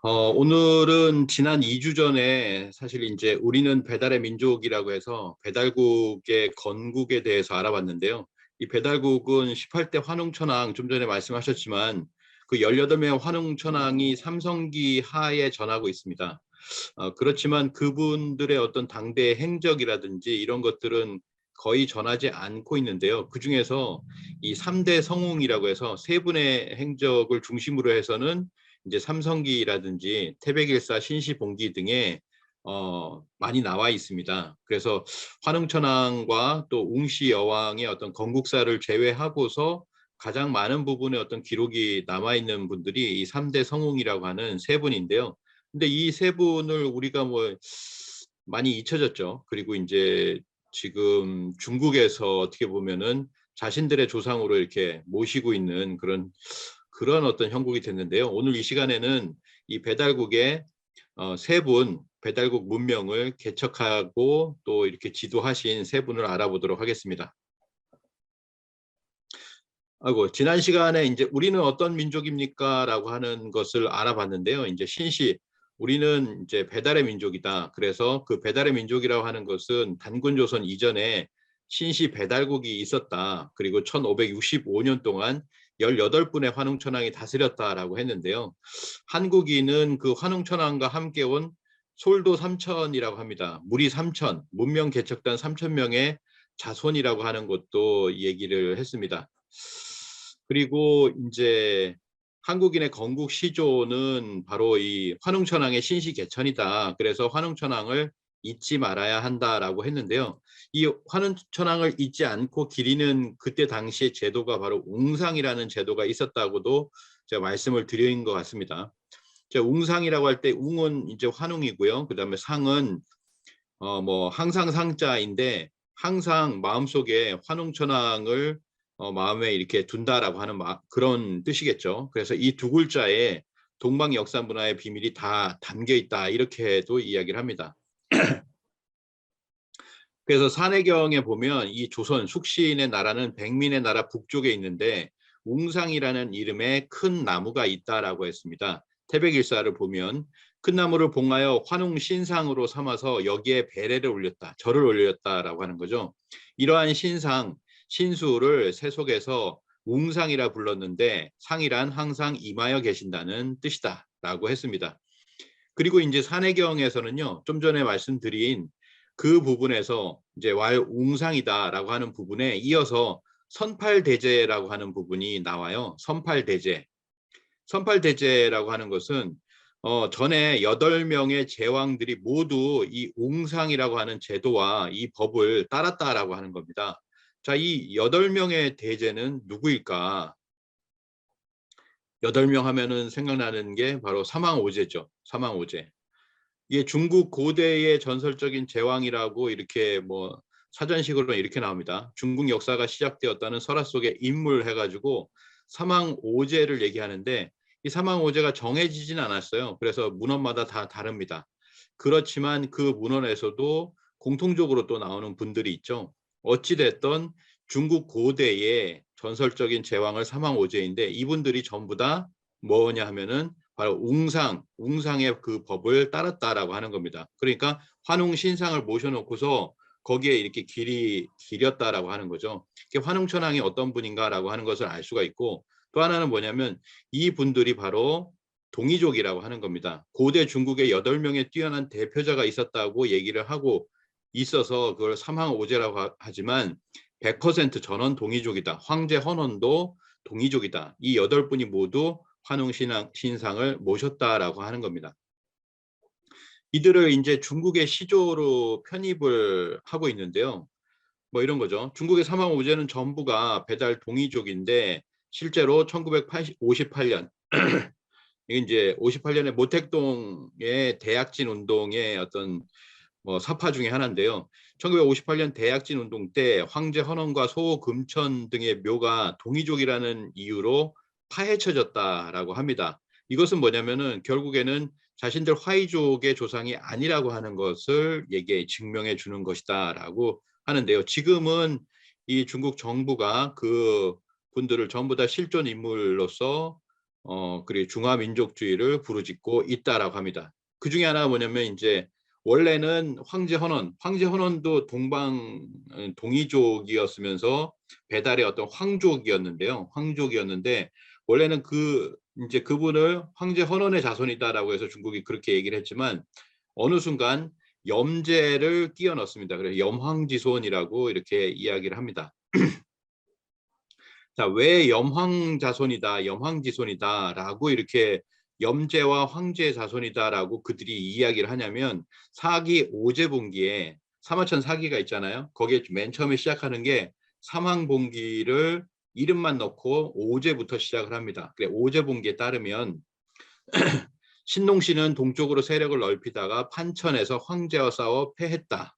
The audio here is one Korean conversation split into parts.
오늘은 지난 2주 전에 사실 이제 우리는 배달의 민족이라고 해서 배달국의 건국에 대해서 알아봤는데요. 이 배달국은 18대 환웅천왕 좀 전에 말씀하셨지만 그 18명의 환웅천왕이 삼성기 하에 전하고 있습니다. 그렇지만 그분들의 어떤 당대 행적이라든지 이런 것들은 거의 전하지 않고 있는데요. 그중에서 이 3대 성웅이라고 해서 세 분의 행적을 중심으로 해서는 이제 삼성기라든지 태백일사, 신시봉기 등에 많이 나와 있습니다. 그래서 환웅천왕과 또 웅시 여왕의 어떤 건국사를 제외하고서 가장 많은 부분의 어떤 기록이 남아 있는 분들이 이 3대 성웅이라고 하는 세 분인데요. 근데 이 세 분을 우리가 뭐 많이 잊혀졌죠. 그리고 이제 지금 중국에서 어떻게 보면은 자신들의 조상으로 이렇게 모시고 있는 그런 어떤 형국이 됐는데요. 오늘 이 시간에는 이 배달국의 세 분, 배달국 문명을 개척하고 또 이렇게 지도하신 세 분을 알아보도록 하겠습니다. 아이고, 지난 시간에 이제 우리는 어떤 민족입니까? 라고 하는 것을 알아봤는데요. 이제 신시, 우리는 이제 배달의 민족이다. 그래서 그 배달의 민족이라고 하는 것은 단군조선 이전에 신시 배달국이 있었다. 그리고 1565년 동안 18분의 환웅천왕이 다스렸다라고 했는데요. 한국인은 그 환웅천왕과 함께 온 솔도 3천이라고 합니다. 무리 3천, 문명 개척단 3,000명의 자손이라고 하는 것도 얘기를 했습니다. 그리고 이제 한국인의 건국 시조는 바로 이 환웅천왕의 신시개천이다. 그래서 환웅천왕을 잊지 말아야 한다라고 했는데요. 이 환웅천왕을 잊지 않고 기리는 그때 당시의 제도가 바로 웅상이라는 제도가 있었다고도 제가 말씀을 드린 것 같습니다. 제가 웅상이라고 할 때 웅은 이제 환웅이고요. 그다음에 상은 뭐 항상 상자인데 항상 마음속에 환웅천왕을 마음에 이렇게 둔다라고 하는 그런 뜻이겠죠. 그래서 이 두 글자에 동방 역사 문화의 비밀이 다 담겨 있다 이렇게도 이야기를 합니다. 그래서 산해경에 보면 이 조선 숙신의 나라는 백민의 나라 북쪽에 있는데 웅상이라는 이름의 큰 나무가 있다라고 했습니다. 태백일사를 보면 큰 나무를 봉하여 환웅신상으로 삼아서 여기에 배례를 올렸다, 절을 올렸다라고 하는 거죠. 이러한 신상, 신수를 세속에서 웅상이라 불렀는데 상이란 항상 임하여 계신다는 뜻이다라고 했습니다. 그리고 이제 산해경에서는요, 좀 전에 말씀드린 그 부분에서 이제 왈웅상이다라고 하는 부분에 이어서 선팔대제라고 하는 부분이 나와요. 선팔대제. 선팔대제라고 하는 것은 전에 8명의 제왕들이 모두 이 웅상이라고 하는 제도와 이 법을 따랐다라고 하는 겁니다. 자, 이 8명의 대제는 누구일까? 8명 하면은 생각나는 게 바로 사망오제죠. 사망오제. 이게 중국 고대의 전설적인 제왕이라고 이렇게 뭐 사전식으로 이렇게 나옵니다. 중국 역사가 시작되었다는 설화 속에 인물 해가지고 사망오제를 얘기하는데 이 사망오제가 정해지진 않았어요. 그래서 문헌마다 다 다릅니다. 그렇지만 그 문헌에서도 공통적으로 또 나오는 분들이 있죠. 어찌됐던 중국 고대의 전설적인 제왕을 사망오제인데 이분들이 전부 다 뭐냐 하면은 바로 웅상의 그 법을 따랐다라고 하는 겁니다. 그러니까 환웅신상을 모셔놓고서 거기에 이렇게 기렸다라고 하는 거죠. 환웅천왕이 어떤 분인가라고 하는 것을 알 수가 있고 또 하나는 뭐냐면 이 분들이 바로 동이족이라고 하는 겁니다. 고대 중국에 8명의 뛰어난 대표자가 있었다고 얘기를 하고 있어서 그걸 삼황오제라고 하지만 100% 전원 동이족이다. 황제 헌원도 동이족이다. 이 8분이 모두 환웅신상을 모셨다라고 하는 겁니다. 이들을 이제 중국의 시조로 편입을 하고 있는데요. 뭐 이런 거죠. 중국의 삼황오제는 전부가 배달 동이족인데 실제로 1958년 이게 이제 58년에 모택동의 대약진 운동의 어떤 뭐 사파 중에 하나인데요. 1958년 대약진 운동 때 황제 헌원과 소금천 등의 묘가 동이족이라는 이유로 파헤쳐졌다라고 합니다. 이것은 뭐냐면은 결국에는 자신들 화이족의 조상이 아니라고 하는 것을 증명해 주는 것이다라고 하는데요. 지금은 이 중국 정부가 그 분들을 전부 다 실존 인물로서 그리고 중화민족주의를 부르짖고 있다라고 합니다. 그 중에 하나가 뭐냐면 이제 원래는 황제 헌원도 동이족이었으면서 배달의 어떤 황족이었는데요. 황족이었는데 원래는 이제 그분을 황제 헌원의 자손이다라고 해서 중국이 그렇게 얘기를 했지만 어느 순간 염제를 끼워 넣습니다. 그래서 염황지손이라고 이렇게 이야기를 합니다. 자, 왜 염황자손이다, 염황지손이다라고 이렇게 염제와 황제의 자손이다라고 그들이 이야기를 하냐면 사기 오제봉기에 사마천 사기가 있잖아요. 거기에 맨 처음에 시작하는 게 사망봉기를 이름만 넣고 오제부터 시작을 합니다. 그래, 오제봉기에 따르면 신농씨는 동쪽으로 세력을 넓히다가 판천에서 황제와 싸워 패했다.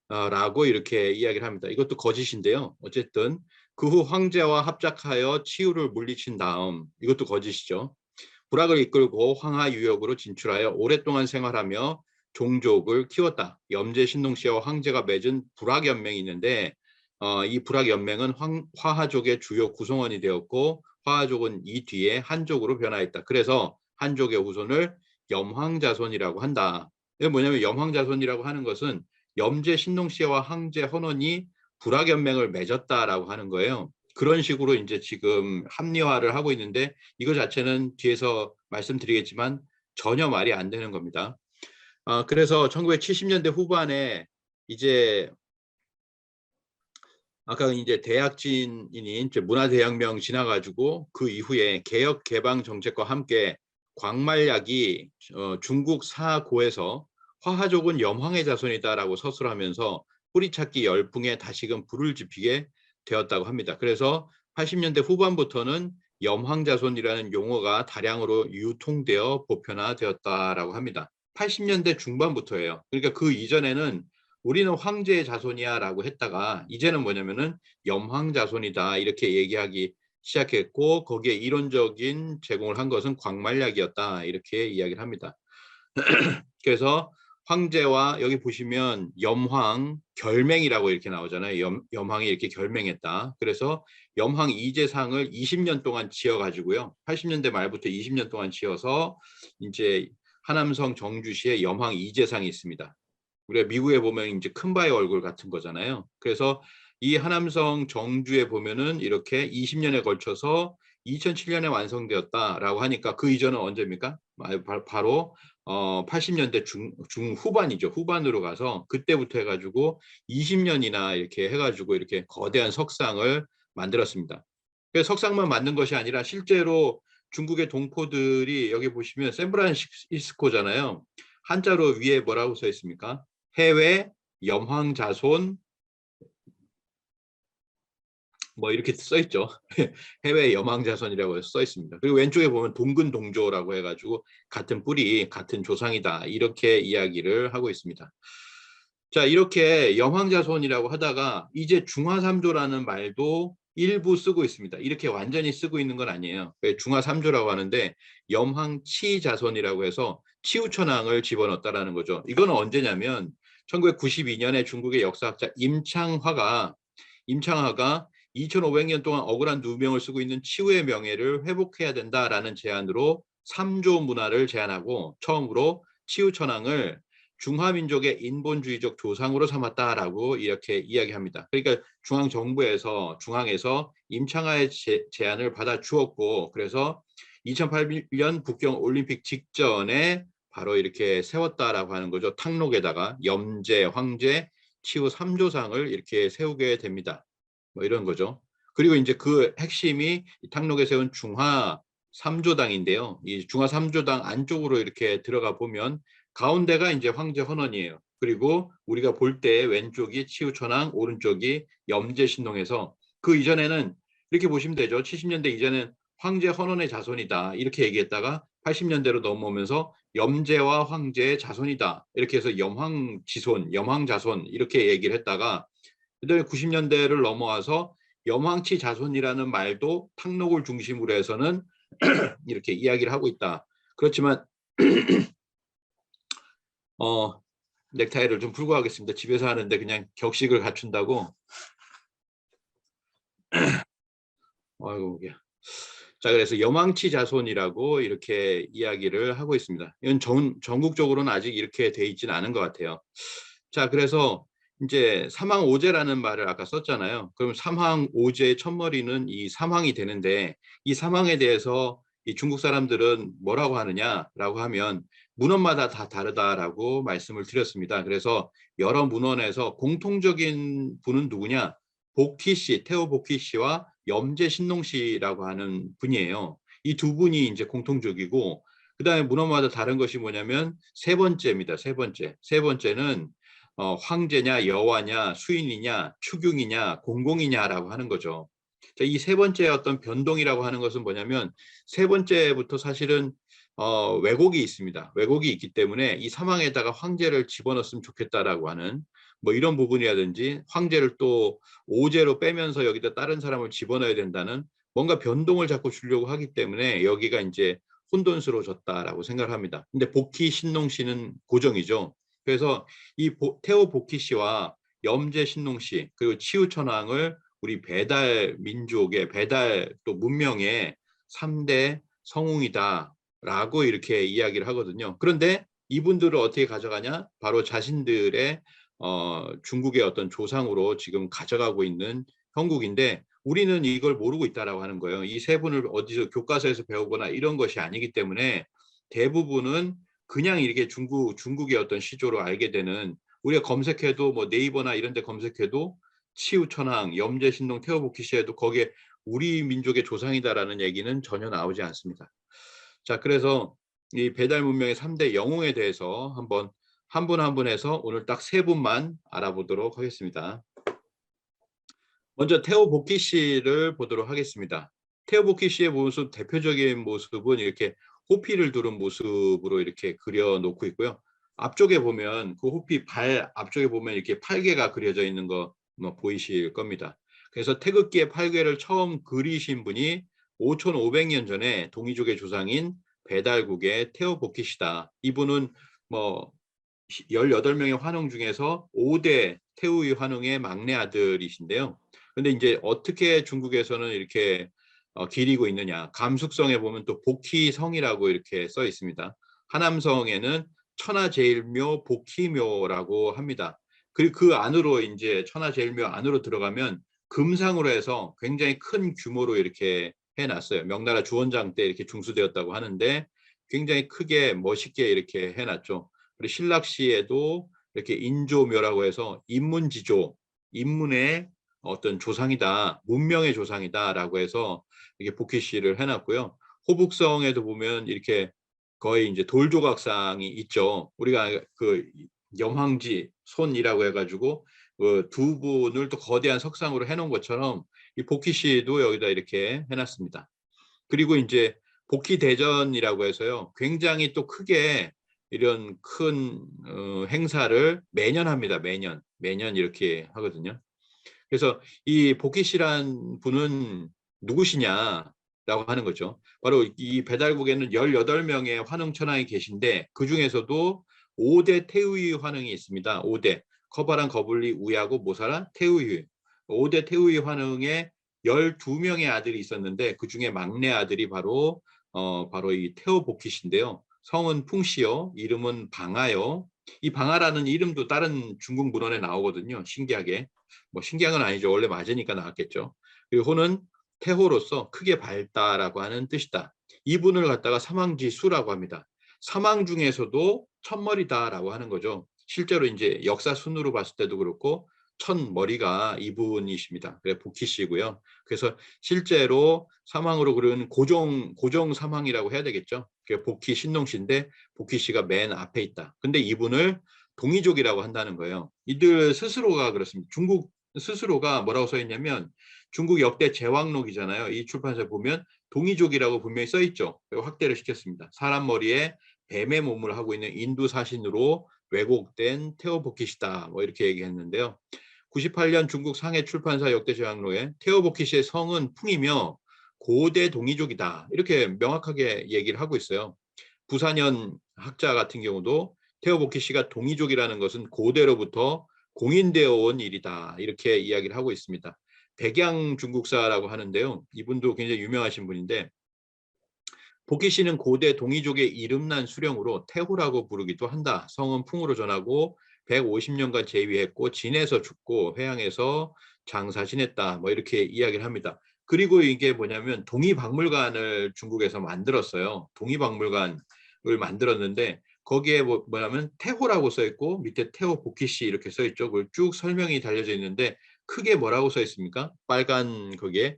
라고 이렇게 이야기를 합니다. 이것도 거짓인데요. 어쨌든 그 후 황제와 합작하여 치우를 물리친 다음, 이것도 거짓이죠. 부락을 이끌고 황하 유역으로 진출하여 오랫동안 생활하며 종족을 키웠다. 염제 신농씨와 황제가 맺은 부락연맹이 있는데 이 부락연맹은 화하족의 주요 구성원이 되었고 화하족은 이 뒤에 한족으로 변화했다. 그래서 한족의 후손을 염황자손이라고 한다. 이게 뭐냐면 염황자손이라고 하는 것은 염제 신농씨와 황제 헌원이 불화연맹을 맺었다라고 하는 거예요. 그런 식으로 이제 지금 합리화를 하고 있는데 이거 자체는 뒤에서 말씀드리겠지만 전혀 말이 안 되는 겁니다. 그래서 1970년대 후반에 이제 아까 이제 대약진이 이제 문화대혁명 지나가지고 그 이후에 개혁 개방 정책과 함께 광말약이 중국 사고에서 화하족은 염황의 자손이다라고 서술하면서 뿌리찾기 열풍에 다시금 불을 지피게 되었다고 합니다. 그래서 80년대 후반부터는 염황자손이라는 용어가 다량으로 유통되어 보편화되었다라고 합니다. 80년대 중반부터예요. 그러니까 그 이전에는 우리는 황제의 자손이야 라고 했다가 이제는 뭐냐면은 염황자손이다 이렇게 얘기하기 시작했고 거기에 이론적인 제공을 한 것은 광말약이었다 이렇게 이야기를 합니다. 그래서 황제와 여기 보시면 염황 결맹이라고 이렇게 나오잖아요. 염황이 이렇게 결맹했다. 그래서 염황 이제상을 20년 동안 지어가지고요. 80년대 말부터 20년 동안 지어서 이제 하남성 정주시에 염황 이제상이 있습니다. 우리가 미국에 보면 이제 큰바의 얼굴 같은 거잖아요. 그래서 이 하남성 정주에 보면은 이렇게 20년에 걸쳐서 2007년에 완성되었다라고 하니까 그 이전은 언제입니까? 바로 80년대 중후반이죠. 후반으로 가서 그때부터 해가지고 20년이나 이렇게 해가지고 이렇게 거대한 석상을 만들었습니다. 그래서 석상만 만든 것이 아니라 실제로 중국의 동포들이 여기 보시면 샌프란시스코잖아요. 한자로 위에 뭐라고 써 있습니까? 해외 염황자손 뭐 이렇게 써 있죠. 해외 염황자손이라고 써 있습니다. 그리고 왼쪽에 보면 동근동조라고 해가지고 같은 뿌리, 같은 조상이다 이렇게 이야기를 하고 있습니다. 자, 이렇게 염황자손이라고 하다가 이제 중화삼조라는 말도 일부 쓰고 있습니다. 이렇게 완전히 쓰고 있는 건 아니에요. 중화삼조라고 하는데 염황치자손이라고 해서 치우천왕을 집어넣었다라는 거죠. 이거는 언제냐면 1992년에 중국의 역사학자 임창화가 2500년 동안 억울한 누명을 쓰고 있는 치우의 명예를 회복해야 된다라는 제안으로 3조 문화를 제안하고 처음으로 치우천왕을 중화민족의 인본주의적 조상으로 삼았다라고 이렇게 이야기합니다. 그러니까 중앙에서 임창화의 제안을 받아 주었고 그래서 2008년 북경 올림픽 직전에 바로 이렇게 세웠다라고 하는 거죠. 탕록에다가 염제, 황제, 치우 3조상을 이렇게 세우게 됩니다. 뭐 이런 거죠. 그리고 이제 그 핵심이 탕록에 세운 중화 3조당인데요. 이 중화 3조당 안쪽으로 이렇게 들어가 보면 가운데가 이제 황제 헌원이에요. 그리고 우리가 볼 때 왼쪽이 치우천왕, 오른쪽이 염제신농해서 그 이전에는 이렇게 보시면 되죠. 70년대 이전엔 황제 헌원의 자손이다 이렇게 얘기했다가 80년대로 넘어오면서 염제와 황제의 자손이다 이렇게 해서 염황지손, 염황자손 이렇게 얘기를 했다가 그다음에 90년대를 넘어와서 염황치 자손이라는 말도 탕록을 중심으로 해서는 이렇게 이야기를 하고 있다. 그렇지만 넥타이를 좀 풀고 하겠습니다. 집에서 하는데 그냥 격식을 갖춘다고. 아이고 이게. 자, 그래서 여망치 자손이라고 이렇게 이야기를 하고 있습니다. 이건 전국적으로는 아직 이렇게 돼 있지는 않은 것 같아요. 자, 그래서 이제 사망오제라는 말을 아까 썼잖아요. 그럼 사망오제의 첫머리는 이 사망이 되는데, 이 사망에 대해서 이 중국 사람들은 뭐라고 하느냐라고 하면 문헌마다 다 다르다라고 말씀을 드렸습니다. 그래서 여러 문헌에서 공통적인 분은 누구냐? 복희 씨, 태호 복희 씨와 염제 신농 씨라고 하는 분이에요. 이 두 분이 이제 공통적이고, 그다음에 문헌마다 다른 것이 뭐냐면 세 번째입니다. 세 번째. 세 번째는 황제냐, 여와냐, 수인이냐, 추궁이냐, 공공이냐라고 하는 거죠. 이 세 번째 어떤 변동이라고 하는 것은 뭐냐면 세 번째부터 사실은 왜곡이 있습니다. 왜곡이 있기 때문에 이 사망에다가 황제를 집어넣었으면 좋겠다라고 하는 뭐 이런 부분이라든지, 황제를 또 오제로 빼면서 여기다 다른 사람을 집어넣어야 된다는 뭔가 변동을 자꾸 주려고 하기 때문에 여기가 이제 혼돈스러워졌다라고 생각을 합니다. 근데 복희 신농 씨는 고정이죠. 그래서 이 태호 복희 씨와 염제 신농 씨 그리고 치우천왕을 우리 배달 민족의, 배달 또 문명의 3대 성웅이다라고 이렇게 이야기를 하거든요. 그런데 이분들을 어떻게 가져가냐? 바로 자신들의 중국의 어떤 조상으로 지금 가져가고 있는 형국인데, 우리는 이걸 모르고 있다라고 하는 거예요. 이 세 분을 어디서 교과서에서 배우거나 이런 것이 아니기 때문에 대부분은 그냥 이렇게 중국의 어떤 시조로 알게 되는, 우리가 검색해도 뭐 네이버나 이런 데 검색해도 치우천왕, 염제신농, 태호복희시에도 거기에 우리 민족의 조상이다라는 얘기는 전혀 나오지 않습니다. 자, 그래서 이 배달 문명의 3대 영웅에 대해서 한번 한 분 한 분 해서 오늘 딱 세 분만 알아보도록 하겠습니다. 먼저 태호 복희 씨를 보도록 하겠습니다. 태호 복희 씨의 모습, 대표적인 모습은 이렇게 호피를 두른 모습으로 이렇게 그려놓고 있고요. 앞쪽에 보면 그 호피 발 앞쪽에 보면 이렇게 팔괘가 그려져 있는 거 뭐 보이실 겁니다. 그래서 태극기의 팔괘를 처음 그리신 분이 5,500년 전에 동이족의 조상인 배달국의 태호 복희 씨다. 이분은 뭐 18명의 환웅 중에서 5대 태우의 환웅의 막내 아들이신데요. 근데 이제 어떻게 중국에서는 이렇게 기리고 있느냐. 감숙성에 보면 또 복희성이라고 이렇게 써 있습니다. 하남성에는 천하제일묘 복희묘라고 합니다. 그리고 그 안으로 이제 천하제일묘 안으로 들어가면 금상으로 해서 굉장히 큰 규모로 이렇게 해놨어요. 명나라 주원장 때 이렇게 중수되었다고 하는데 굉장히 크게 멋있게 이렇게 해놨죠. 그리고 신락시에도 이렇게 인조묘라고 해서 인문지조, 인문의 어떤 조상이다, 문명의 조상이다라고 해서 이렇게 복희씨를 해놨고요. 호북성에도 보면 이렇게 거의 이제 돌조각상이 있죠. 우리가 그 염황지 손이라고 해가지고 그 두 분을 또 거대한 석상으로 해놓은 것처럼 이 복희씨도 여기다 이렇게 해놨습니다. 그리고 이제 복희대전이라고 해서요, 굉장히 또 크게 이런 큰 행사를 매년 합니다. 매년 이렇게 하거든요. 그래서 이 복희 씨란 분은 누구시냐라고 하는 거죠. 바로 이 배달국에는 18명의 환웅천왕이 계신데 그 중에서도 5대 태우이 환웅이 있습니다. 5대 커바란, 거불리, 우야고, 모사란, 태우이. 5대 태우이 환웅에 12명의 아들이 있었는데 그 중에 막내 아들이 바로 바로 이 태호 복희 씨인데요. 성은 풍씨요. 이름은 방하요. 이 방하라는 이름도 다른 중국 문헌에 나오거든요. 신기하게. 뭐 신기한 건 아니죠. 원래 맞으니까 나왔겠죠. 그리고 호는 태호로서 크게 밝다라고 하는 뜻이다. 이분을 갖다가 사망지수라고 합니다. 사망 중에서도 첫머리다라고 하는 거죠. 실제로 이제 역사 순으로 봤을 때도 그렇고 첫 머리가 이분이십니다. 그래 복희 씨고요. 그래서 실제로 사망으로 그러는 고정 사망이라고 해야 되겠죠. 복희 신농 씨인데 복희 씨가 맨 앞에 있다. 근데 이분을 동이족이라고 한다는 거예요. 이들 스스로가 그렇습니다. 중국 스스로가 뭐라고 써 있냐면 중국 역대 제왕록이잖아요. 이 출판사에 보면 동이족이라고 분명히 써 있죠. 확대를 시켰습니다. 사람 머리에 뱀의 몸을 하고 있는 인도 사신으로 왜곡된 테오보키시다. 뭐 이렇게 얘기했는데요. 98년 중국 상해 출판사 역대 제왕록에 테오보키시의 성은 풍이며 고대 동이족이다. 이렇게 명확하게 얘기를 하고 있어요. 부산현 학자 같은 경우도 테오보키시가 동이족이라는 것은 고대로부터 공인되어 온 일이다. 이렇게 이야기를 하고 있습니다. 백양 중국사라고 하는데요. 이분도 굉장히 유명하신 분인데 복희씨는 고대 동이족의 이름난 수령으로 태호라고 부르기도 한다. 성은 풍으로 전하고 150년간 재위했고 진에서 죽고 회양에서 장사 지냈다. 뭐 이렇게 이야기를 합니다. 그리고 이게 뭐냐면 동의박물관을 중국에서 만들었어요. 동의박물관을 만들었는데 거기에 뭐냐면 태호라고 써 있고 밑에 태호 복희씨 이렇게 써 있죠. 그걸 쭉 설명이 달려져 있는데 크게 뭐라고 써 있습니까? 빨간 거기에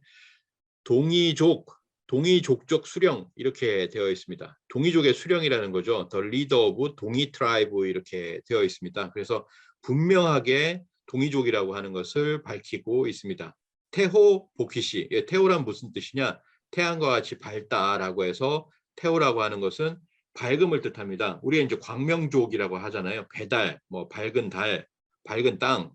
동이족적 수령 이렇게 되어 있습니다. 동이족의 수령이라는 거죠. The leader of 동이 tribe 이렇게 되어 있습니다. 그래서 분명하게 동이족이라고 하는 것을 밝히고 있습니다. 태호 복희씨, 태호란 무슨 뜻이냐? 태양과 같이 밝다라고 해서 태호라고 하는 것은 밝음을 뜻합니다. 우리가 이제 광명족이라고 하잖아요. 배달, 뭐 밝은 달, 밝은 땅,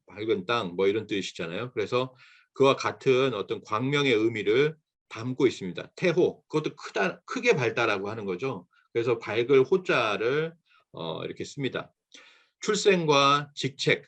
뭐 이런 뜻이잖아요. 그래서 그와 같은 어떤 광명의 의미를 담고 있습니다. 태호, 그것도 크게 밝다라고 하는 거죠. 그래서 밝을 호자를 이렇게 씁니다. 출생과 직책,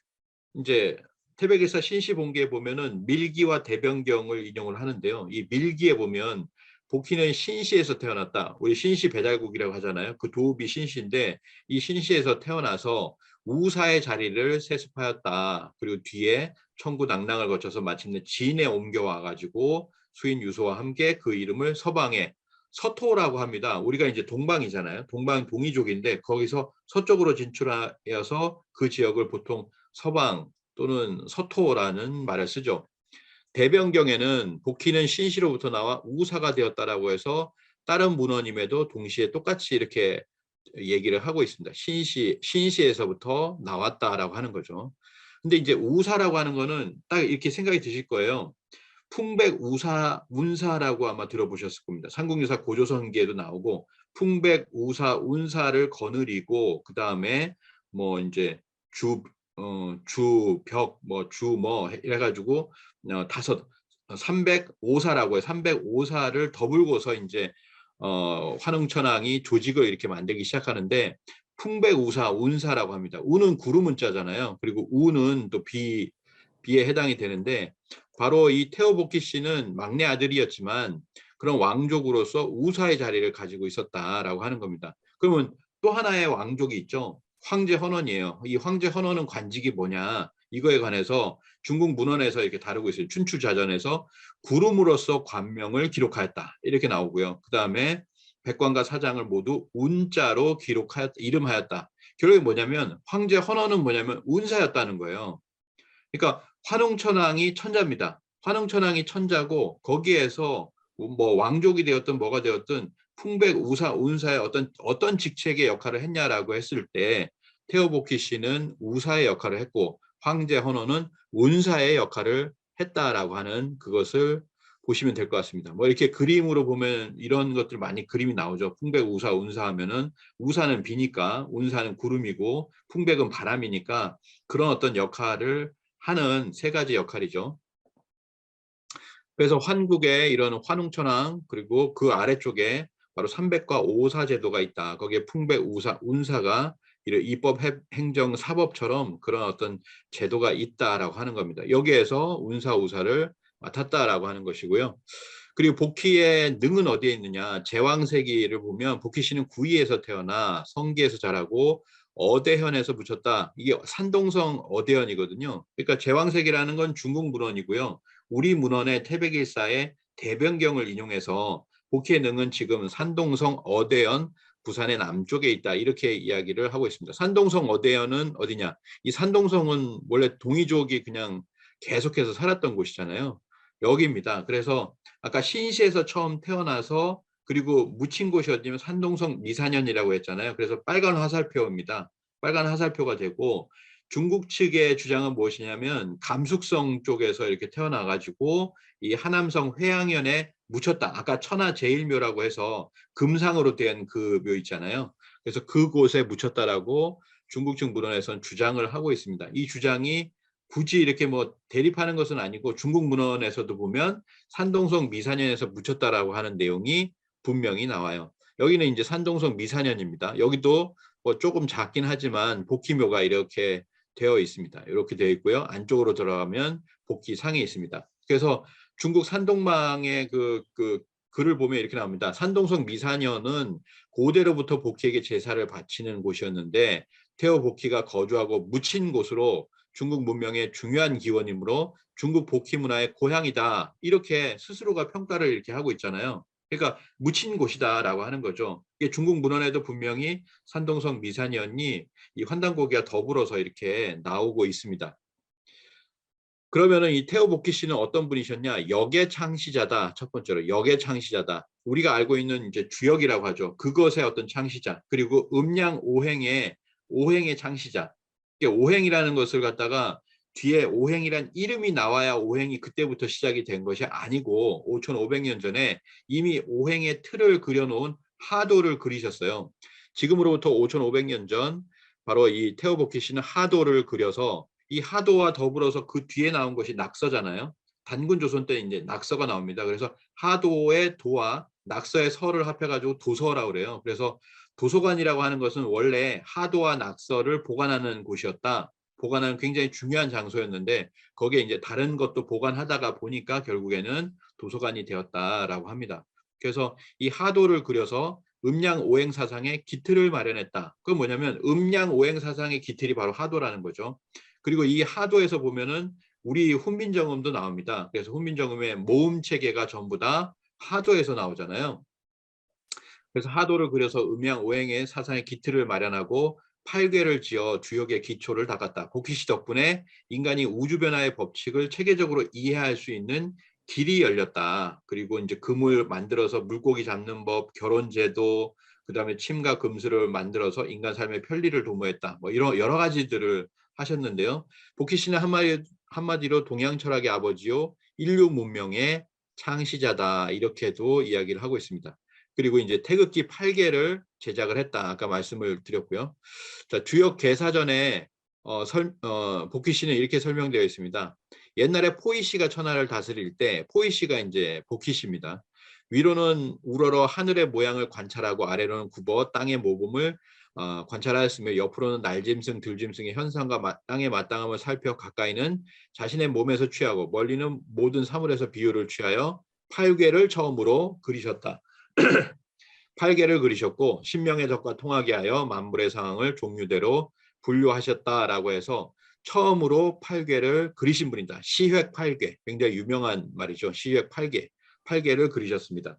이제 태백일사 신시본기에 보면은 밀기와 대변경을 인용을 하는데요. 이 밀기에 보면 복희는 신시에서 태어났다. 우리 신시 배달국이라고 하잖아요. 그 도읍이 신시인데 이 신시에서 태어나서 우사의 자리를 세습하였다. 그리고 뒤에 청구 낙랑을 거쳐서 마침내 진에 옮겨와 가지고 수인 유소와 함께 그 이름을 서방에 서토라고 합니다. 우리가 이제 동방이잖아요. 동방 동이족인데 거기서 서쪽으로 진출하여서 그 지역을 보통 서방 또는 서토라는 말을 쓰죠. 대변경에는 복희는 신시로부터 나와 우사가 되었다라고 해서 다른 문헌임에도 동시에 똑같이 이렇게 얘기를 하고 있습니다. 신시에서부터 나왔다라고 하는 거죠. 근데 이제 우사라고 하는 거는 딱 이렇게 생각이 드실 거예요. 풍백우사 운사라고 아마 들어보셨을 겁니다. 삼국유사 고조선기에도 나오고 풍백우사 운사를 거느리고 그 다음에 뭐 이제 주벽 뭐 해가지고 다섯 305사라고 해요. 305사를 더불고서 이제 환웅천왕이 조직을 이렇게 만들기 시작하는데 풍백우사 운사라고 합니다. 우는 구름 문자잖아요. 그리고 우는 또 비에 해당이 되는데 바로 이 태호복희 씨는 막내 아들이었지만 그런 왕족으로서 우사의 자리를 가지고 있었다라고 하는 겁니다. 그러면 또 하나의 왕족이 있죠. 황제 헌원이에요. 이 황제 헌원은 관직이 뭐냐 이거에 관해서 중국 문헌에서 이렇게 다루고 있어요. 춘추자전에서 구름으로서 관명을 기록하였다 이렇게 나오고요. 그 다음에 백관과 사장을 모두 운자로 기록하였다 이름하였다. 결국에 뭐냐면 황제 헌원은 뭐냐면 운사였다는 거예요. 그러니까 환웅천왕이 천자입니다. 환웅천왕이 천자고 거기에서 뭐 왕족이 되었든 뭐가 되었든 풍백우사 운사의 어떤 직책의 역할을 했냐라고 했을 때 태호복희 씨는 우사의 역할을 했고 황제 헌원은 운사의 역할을 했다라고 하는 그것을 보시면 될 것 같습니다. 뭐 이렇게 그림으로 보면 이런 것들 많이 그림이 나오죠. 풍백우사 운사 하면은 우사는 비니까 운사는 구름이고 풍백은 바람이니까 그런 어떤 역할을 하는 세 가지 역할이죠. 그래서 환국에 이런 환웅천왕 그리고 그 아래쪽에 바로 삼백과 오사 제도가 있다. 거기에 풍백, 우사, 운사가 이런 입법, 행정, 사법처럼 그런 어떤 제도가 있다라고 하는 겁니다. 여기에서 운사, 우사를 맡았다라고 하는 것이고요. 그리고 복희의 능은 어디에 있느냐. 제왕세기를 보면 복희 씨는 구이에서 태어나 성기에서 자라고 어대현에서 붙였다. 이게 산동성 어대현이거든요. 그러니까 제왕세기라는 건 중국 문헌이고요. 우리 문헌의 태백일사의 대변경을 인용해서 복희의 능은 지금 산동성 어대현 부산의 남쪽에 있다. 이렇게 이야기를 하고 있습니다. 산동성 어대현은 어디냐? 이 산동성은 원래 동이족이 그냥 계속해서 살았던 곳이잖아요. 여기입니다. 그래서 아까 신시에서 처음 태어나서 그리고 묻힌 곳이 어디냐면 산동성 미사년이라고 했잖아요. 그래서 빨간 화살표입니다. 빨간 화살표가 되고 중국 측의 주장은 무엇이냐면 감숙성 쪽에서 이렇게 태어나가지고 이 하남성 회양현에 묻혔다. 아까 천하제일묘라고 해서 금상으로 된 그 묘 있잖아요. 그래서 그곳에 묻혔다라고 중국 측 문헌에서는 주장을 하고 있습니다. 이 주장이 굳이 이렇게 뭐 대립하는 것은 아니고 중국 문헌에서도 보면 산동성 미사년에서 묻혔다라고 하는 내용이 분명히 나와요. 여기는 이제 산동성 미사년입니다. 여기도 뭐 조금 작긴 하지만 복희묘가 이렇게 되어 있습니다. 이렇게 되어 있고요. 안쪽으로 들어가면 복희상이 있습니다. 그래서 중국 산동망의 글을 보면 이렇게 나옵니다. 산동성 미사년은 고대로부터 복희에게 제사를 바치는 곳이었는데 태호 복희가 거주하고 묻힌 곳으로 중국 문명의 중요한 기원이므로 중국 복희 문화의 고향이다. 이렇게 스스로가 평가를 이렇게 하고 있잖아요. 그러니까 묻힌 곳이다라고 하는 거죠. 이게 중국 문헌에도 분명히 산동성 미사년이 이 환단고기와 더불어서 이렇게 나오고 있습니다. 그러면은 이 태호 복희 씨는 어떤 분이셨냐? 역의 창시자다. 첫 번째로 역의 창시자다. 우리가 알고 있는 이제 주역이라고 하죠. 그것의 어떤 창시자. 그리고 음양 오행의 창시자. 이게 오행이라는 것을 갖다가 뒤에 오행이란 이름이 나와야 오행이 그때부터 시작이 된 것이 아니고 5,500년 전에 이미 오행의 틀을 그려놓은 하도를 그리셨어요. 지금으로부터 5,500년 전 바로 이 태호 복희 씨는 하도를 그려서 이 하도와 더불어서 그 뒤에 나온 것이 낙서잖아요. 단군 조선 때 이제 낙서가 나옵니다. 그래서 하도의 도와 낙서의 서를 합해가지고 도서라고 그래요. 그래서 도서관이라고 하는 것은 원래 하도와 낙서를 보관하는 곳이었다. 보관하는 굉장히 중요한 장소였는데 거기에 이제 다른 것도 보관하다가 보니까 결국에는 도서관이 되었다라고 합니다. 그래서 이 하도를 그려서 음양 오행 사상의 기틀을 마련했다. 그건 뭐냐면 음양 오행 사상의 기틀이 바로 하도라는 거죠. 그리고 이 하도에서 보면은 우리 훈민정음도 나옵니다. 그래서 훈민정음의 모음 체계가 전부 다 하도에서 나오잖아요. 그래서 하도를 그려서 음양 오행의 사상의 기틀을 마련하고 팔괘를 지어 주역의 기초를 닦았다. 복희씨 덕분에 인간이 우주 변화의 법칙을 체계적으로 이해할 수 있는 길이 열렸다. 그리고 이제 금을 만들어서 물고기 잡는 법, 결혼제도, 그다음에 침과 금수를 만들어서 인간 삶의 편리를 도모했다. 뭐 이런 여러 가지들을 하셨는데요. 복희씨는 한마디로 동양 철학의 아버지요, 인류 문명의 창시자다. 이렇게도 이야기를 하고 있습니다. 그리고 이제 태극기 8개를 제작을 했다. 아까 말씀을 드렸고요. 자, 주역 개사전에 복희 씨는 이렇게 설명되어 있습니다. 옛날에 포이 씨가 천하를 다스릴 때 포이 씨가 이제 복희 씨입니다. 위로는 우러러 하늘의 모양을 관찰하고 아래로는 굽어 땅의 모범을 관찰하였으며 옆으로는 날짐승, 들짐승의 현상과 땅의 마땅함을 살펴 가까이는 자신의 몸에서 취하고 멀리는 모든 사물에서 비유를 취하여 8궤를 처음으로 그리셨다. 8개를 그리셨고 신명의 덕과 통하게 하여 만물의 상황을 종류대로 분류하셨다라고 해서 처음으로 8개를 그리신 분이다. 시획 8개. 굉장히 유명한 말이죠. 시획 8개. 8개를 그리셨습니다.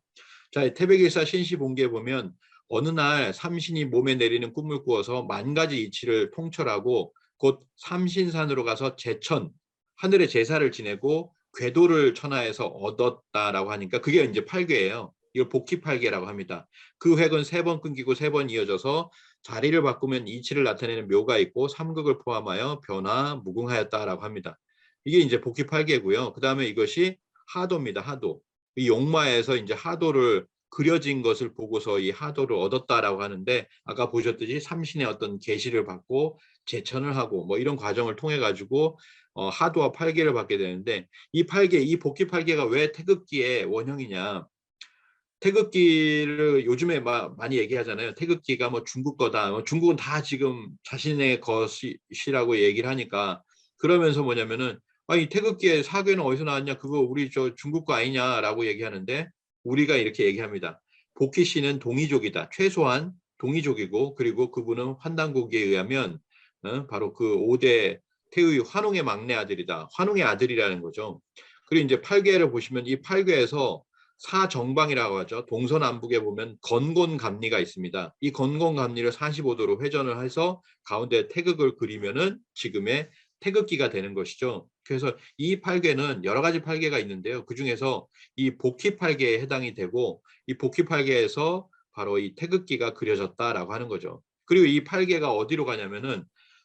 자, 태백일사 신시본기에 보면 어느 날 삼신이 몸에 내리는 꿈을 꾸어서 만 가지 이치를 통철하고 곧 삼신산으로 가서 제천 하늘의 제사를 지내고 궤도를 천하에서 얻었다라고 하니까 그게 이제 8개예요. 이걸 복희팔계라고 합니다. 그 획은 3번 끊기고 3번 이어져서 자리를 바꾸면 이치를 나타내는 묘가 있고 삼극을 포함하여 변화 무궁하였다라고 합니다. 이게 이제 복희팔계고요. 그 다음에 이것이 하도입니다. 하도. 이 용마에서 이제 하도를 그려진 것을 보고서 이 하도를 얻었다라고 하는데 아까 보셨듯이 삼신의 어떤 계시를 받고 제천을 하고 뭐 이런 과정을 통해 가지고 하도와 팔계를 받게 되는데 이 팔계, 이 복희팔계가 왜 태극기의 원형이냐? 태극기를 요즘에 많이 얘기하잖아요. 태극기가 뭐 중국 거다. 뭐 중국은 다 지금 자신의 것이라고 얘기를 하니까 그러면서 뭐냐면은 이 태극기의 사괴는 어디서 나왔냐? 그거 우리 저 중국 거 아니냐라고 얘기하는데 우리가 이렇게 얘기합니다. 복희 씨는 동이족이다. 최소한 동이족이고 그리고 그분은 환단고기에 의하면 바로 그 5대 태의 환웅의 막내 아들이다. 환웅의 아들이라는 거죠. 그리고 이제 8괴를 보시면 이 8괴에서 사정방이라고 하죠. 동서남북에 보면 건곤감리가 있습니다. 이 건곤감리를 45도로 회전을 해서 가운데 태극을 그리면은 지금의 태극기가 되는 것이죠. 그래서 이 팔괘는 여러 가지 팔괘가 있는데요. 그중에서 이 복희팔괘에 해당이 되고 이 복희팔괘에서 바로 이 태극기가 그려졌다라고 하는 거죠. 그리고 이 팔괘가 어디로 가냐면은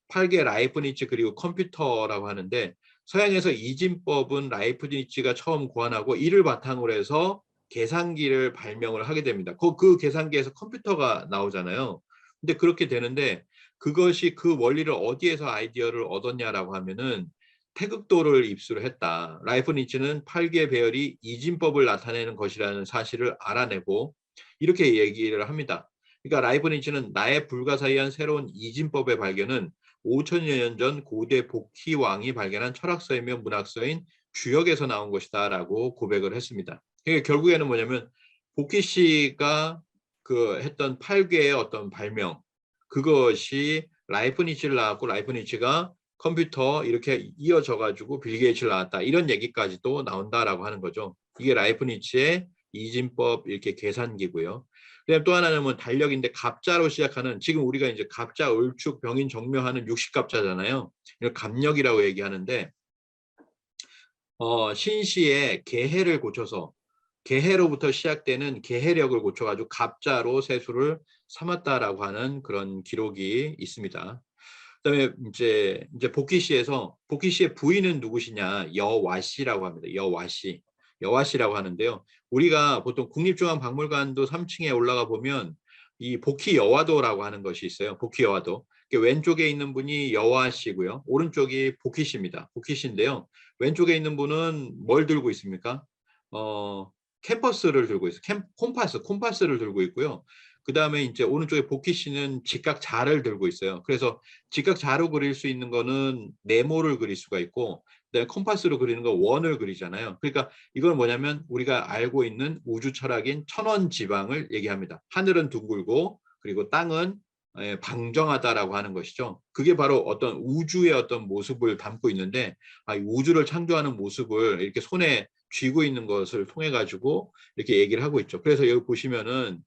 팔괘 라이프니츠 그리고 컴퓨터라고 하는데 서양에서 이진법은 라이프니츠가 처음 고안하고 이를 바탕으로 해서 계산기를 발명을 하게 됩니다. 그 계산기에서 컴퓨터가 나오잖아요. 근데 그렇게 되는데 그것이 그 원리를 어디에서 아이디어를 얻었냐라고 하면은 태극도를 입수를 했다. 라이프니츠는 8개 배열이 이진법을 나타내는 것이라는 사실을 알아내고 이렇게 얘기를 합니다. 그러니까 라이프니츠는 나의 불가사의한 새로운 이진법의 발견은 5천여 년 전 고대 복희 왕이 발견한 철학서이며 문학서인 주역에서 나온 것이다라고 고백을 했습니다. 그러니까 결국에는 뭐냐면 복희 씨가 그 했던 8개의 어떤 발명, 그것이 라이프니츠를 낳았고 라이프니츠가 컴퓨터 이렇게 이어져 가지고 빌 게이츠를 낳았다, 이런 얘기까지도 나온다라고 하는 거죠. 이게 라이프니츠의 이진법 이렇게 계산기고요. 그다음 또 하나는 뭐 달력인데 갑자로 시작하는, 지금 우리가 이제 갑자, 을축, 병인, 정묘하는 육식갑자잖아요. 이걸 갑력이라고 얘기하는데 신시의 개해를 고쳐서 개해로부터 시작되는 개해력을 고쳐가지고 갑자로 세수를 삼았다라고 하는 그런 기록이 있습니다. 그다음에 이제 복희시에서, 복희시의 부인은 누구시냐, 여와씨라고 합니다. 여와씨, 여와씨라고 하는데요. 우리가 보통 국립중앙박물관도 3층에 올라가 보면 이 복희 여화도라고 하는 것이 있어요. 복희 여화도. 왼쪽에 있는 분이 여와씨고요. 오른쪽이 복희씨입니다. 복희씨인데요. 왼쪽에 있는 분은 뭘 들고 있습니까? 캠퍼스를 들고 있어요. 콤파스를 들고 있고요. 그 다음에 이제 오른쪽에 복희 씨는 직각자를 들고 있어요. 그래서 직각자로 그릴 수 있는 거는 네모를 그릴 수가 있고, 그다음에 컴파스로 그리는 거 원을 그리잖아요. 그러니까 이건 뭐냐면 우리가 알고 있는 우주 철학인 천원지방을 얘기합니다. 하늘은 둥글고 그리고 땅은 방정하다라고 하는 것이죠. 그게 바로 어떤 우주의 어떤 모습을 담고 있는데, 이 우주를 창조하는 모습을 이렇게 손에 쥐고 있는 것을 통해 가지고 이렇게 얘기를 하고 있죠. 그래서 여기 보시면은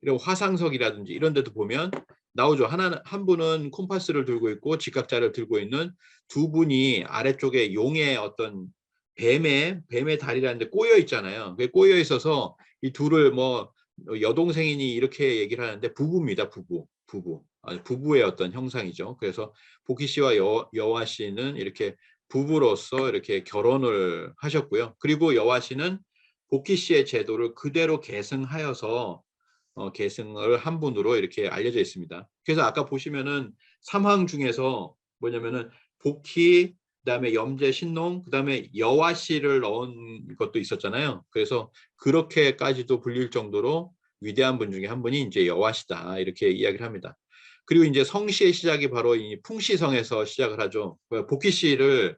이런 화상석이라든지 이런 데도 보면 나오죠. 한 분은 콤파스를 들고 있고 직각자를 들고 있는, 두 분이 아래쪽에 용의 어떤 뱀의 다리라는 데 꼬여 있잖아요. 그게 꼬여 있어서 이 둘을 뭐 여동생이니 이렇게 얘기를 하는데 부부입니다. 부부의 어떤 형상이죠. 그래서 복희 씨와 여화 씨는 이렇게 부부로서 이렇게 결혼을 하셨고요. 그리고 여화 씨는 복희 씨의 제도를 그대로 계승하여서 계승을 한 분으로 이렇게 알려져 있습니다. 그래서 아까 보시면은 삼황 중에서 뭐냐면은 복희, 그다음에 염제, 신농, 그다음에 여화 씨를 넣은 것도 있었잖아요. 그래서 그렇게까지도 불릴 정도로 위대한 분 중에 한 분이 이제 여화 씨다, 이렇게 이야기를 합니다. 그리고 이제 성씨의 시작이 바로 이 풍씨성에서 시작을 하죠. 복희 씨를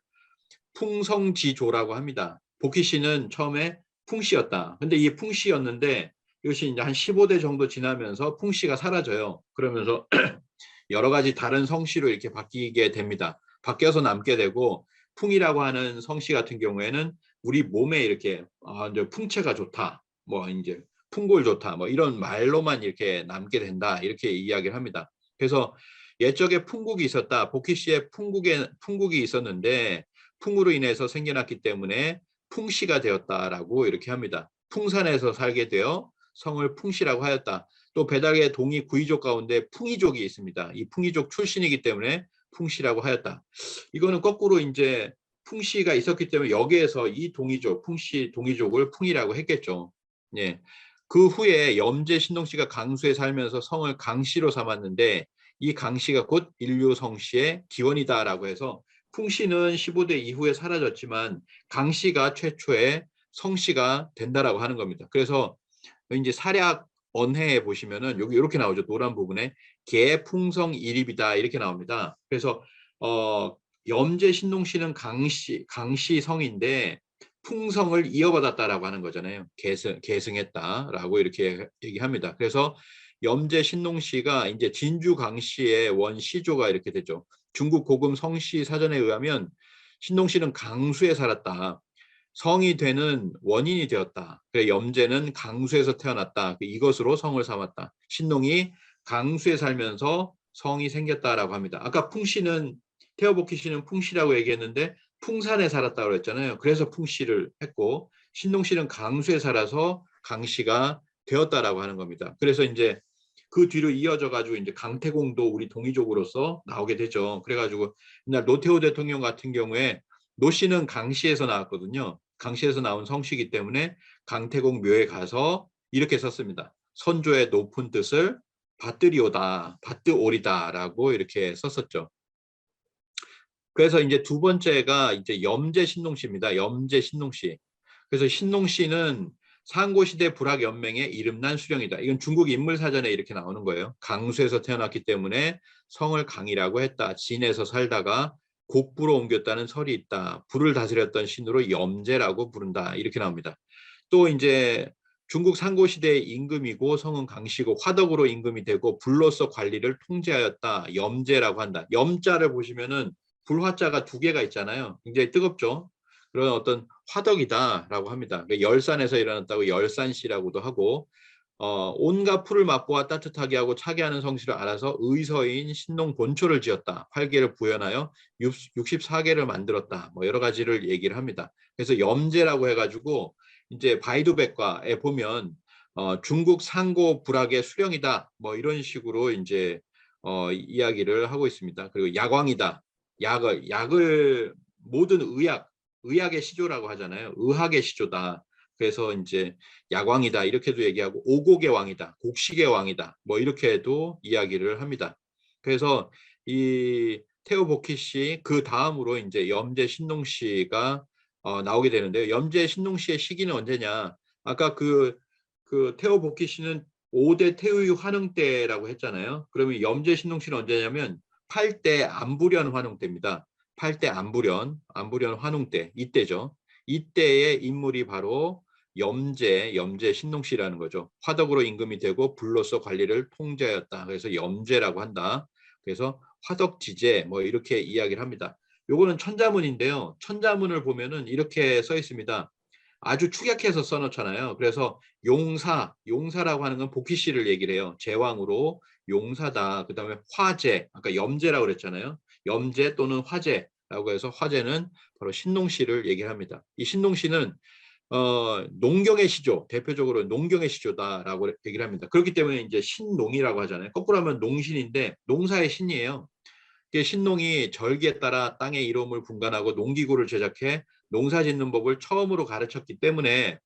풍성지조라고 합니다. 복희 씨는 처음에 풍씨였다. 근데 이게 풍씨였는데 이것이 이제 한 15대 정도 지나면서 풍씨가 사라져요. 그러면서 여러 가지 다른 성씨로 이렇게 바뀌게 됩니다. 바뀌어서 남게 되고, 풍이라고 하는 성씨 같은 경우에는 우리 몸에 이렇게 이제 풍채가 좋다, 뭐 이제 풍골 좋다, 뭐 이런 말로만 이렇게 남게 된다, 이렇게 이야기를 합니다. 그래서 옛적에 풍국이 있었다. 복희 씨의 풍국이 있었는데 풍으로 인해서 생겨났기 때문에 풍씨가 되었다라고 이렇게 합니다. 풍산에서 살게 되어 성을 풍씨라고 하였다. 또 배닥의 동이 구이족 가운데 풍이족이 있습니다. 이 풍이족 출신이기 때문에 풍씨라고 하였다. 이거는 거꾸로 이제 풍씨가 있었기 때문에 여기에서 이 동이족, 풍씨 동이족을 풍이라고 했겠죠. 예. 그 후에 염제 신동씨가 강수에 살면서 성을 강씨로 삼았는데, 이 강씨가 곧 인류 성씨의 기원이다라고 해서 풍씨는 15대 이후에 사라졌지만 강씨가 최초의 성씨가 된다라고 하는 겁니다. 그래서 이제 사략 언해에 보시면은 여기 이렇게 나오죠. 노란 부분에 개풍성 일입이다, 이렇게 나옵니다. 그래서 염제 신농씨는 강씨 성인데 풍성을 이어받았다라고 하는 거잖아요. 계승했다라고 이렇게 얘기합니다. 그래서 염제 신농씨가 이제 진주 강씨의 원시조가 이렇게 되죠. 중국 고금 성씨 사전에 의하면 신농씨는 강수에 살았다, 성이 되는 원인이 되었다. 그래, 염제는 강수에서 태어났다. 이것으로 성을 삼았다. 신농이 강수에 살면서 성이 생겼다라고 합니다. 아까 풍씨는, 태어복희 씨는 풍씨라고 얘기했는데 풍산에 살았다고 그랬잖아요. 그래서 풍씨를 했고, 신농씨는 강수에 살아서 강씨가 되었다라고 하는 겁니다. 그래서 이제 그 뒤로 이어져 가지고 이제 강태공도 우리 동이족으로서 나오게 되죠. 그래가지고 옛날 노태우 대통령 같은 경우에 노 씨는 강씨에서 나왔거든요. 강씨에서 나온 성씨이기 때문에 강태공 묘에 가서 이렇게 썼습니다. 선조의 높은 뜻을 받들이오다, 받드오리다라고 이렇게 썼었죠. 그래서 이제 두 번째가 이제 염제 신농씨입니다. 염제 신농씨. 그래서 신농씨는 상고시대 불학연맹의 이름난 수령이다. 이건 중국 인물사전에 이렇게 나오는 거예요. 강수에서 태어났기 때문에 성을 강이라고 했다. 진에서 살다가 곡부로 옮겼다는 설이 있다. 부를 다스렸던 신으로 염제라고 부른다. 이렇게 나옵니다. 또 이제 중국 상고시대의 임금이고 성은 강씨고 화덕으로 임금이 되고 불로서 관리를 통제하였다. 염제라고 한다. 염자를 보시면은 불화자가 두 개가 있잖아요. 굉장히 뜨겁죠. 그런 어떤 화덕이다라고 합니다. 열산에서 일어났다고 열산시라고도 하고 온갖 풀을 맛보아 따뜻하게 하고 차게 하는 성씨를 알아서 의서인 신농 본초를 지었다. 8개를 부연하여 64개를 만들었다. 뭐 여러 가지를 얘기를 합니다. 그래서 염제라고 해가지고 이제 바이두백과에 보면 중국 상고 불학의 수령이다. 뭐 이런 식으로 이제 이야기를 하고 있습니다. 그리고 야광이다. 약을 모든 의학의 시조라고 하잖아요. 의학의 시조다. 그래서 이제 야광이다 이렇게도 얘기하고 오곡의 왕이다, 곡식의 왕이다 뭐 이렇게도 이야기를 합니다. 그래서 이 태오보키 씨 그 다음으로 이제 염제 신농 씨가 나오게 되는데요. 염제 신농 씨의 시기는 언제냐? 아까 그 태오보키 씨는 5대 태의 환흥 때라고 했잖아요. 그러면 염제 신농 씨는 언제냐면 8대 안부련 환흥 때입니다. 8대 안부련 환흥 때 이때죠. 이때의 인물이 바로 염제 신농씨라는 거죠. 화덕으로 임금이 되고 불로서 관리를 통제하였다. 그래서 염제라고 한다. 그래서 화덕지제 뭐 이렇게 이야기를 합니다. 요거는 천자문인데요. 천자문을 보면은 이렇게 써 있습니다. 아주 축약해서 써놓잖아요. 그래서 용사라고 하는 건 보키 씨를 얘기를 해요. 제왕으로 용사다. 그 다음에 화제, 아까 염제라고 그랬잖아요. 염제 또는 화제라고 해서 화제는 바로 신농 씨를 얘기를 합니다. 이 신농 씨는 농경의 시조, 대표적으로 농경의 시조다라고 얘기를 합니다. 그렇기 때문에 이제 신농이라고 하잖아요. 거꾸로 하면 농신인데 농사의 신이에요. 신농이 절기에 따라 땅의 이로움을 분간하고 농기구를 제작해 농사 짓는 법을 처음으로 가르쳤기 때문에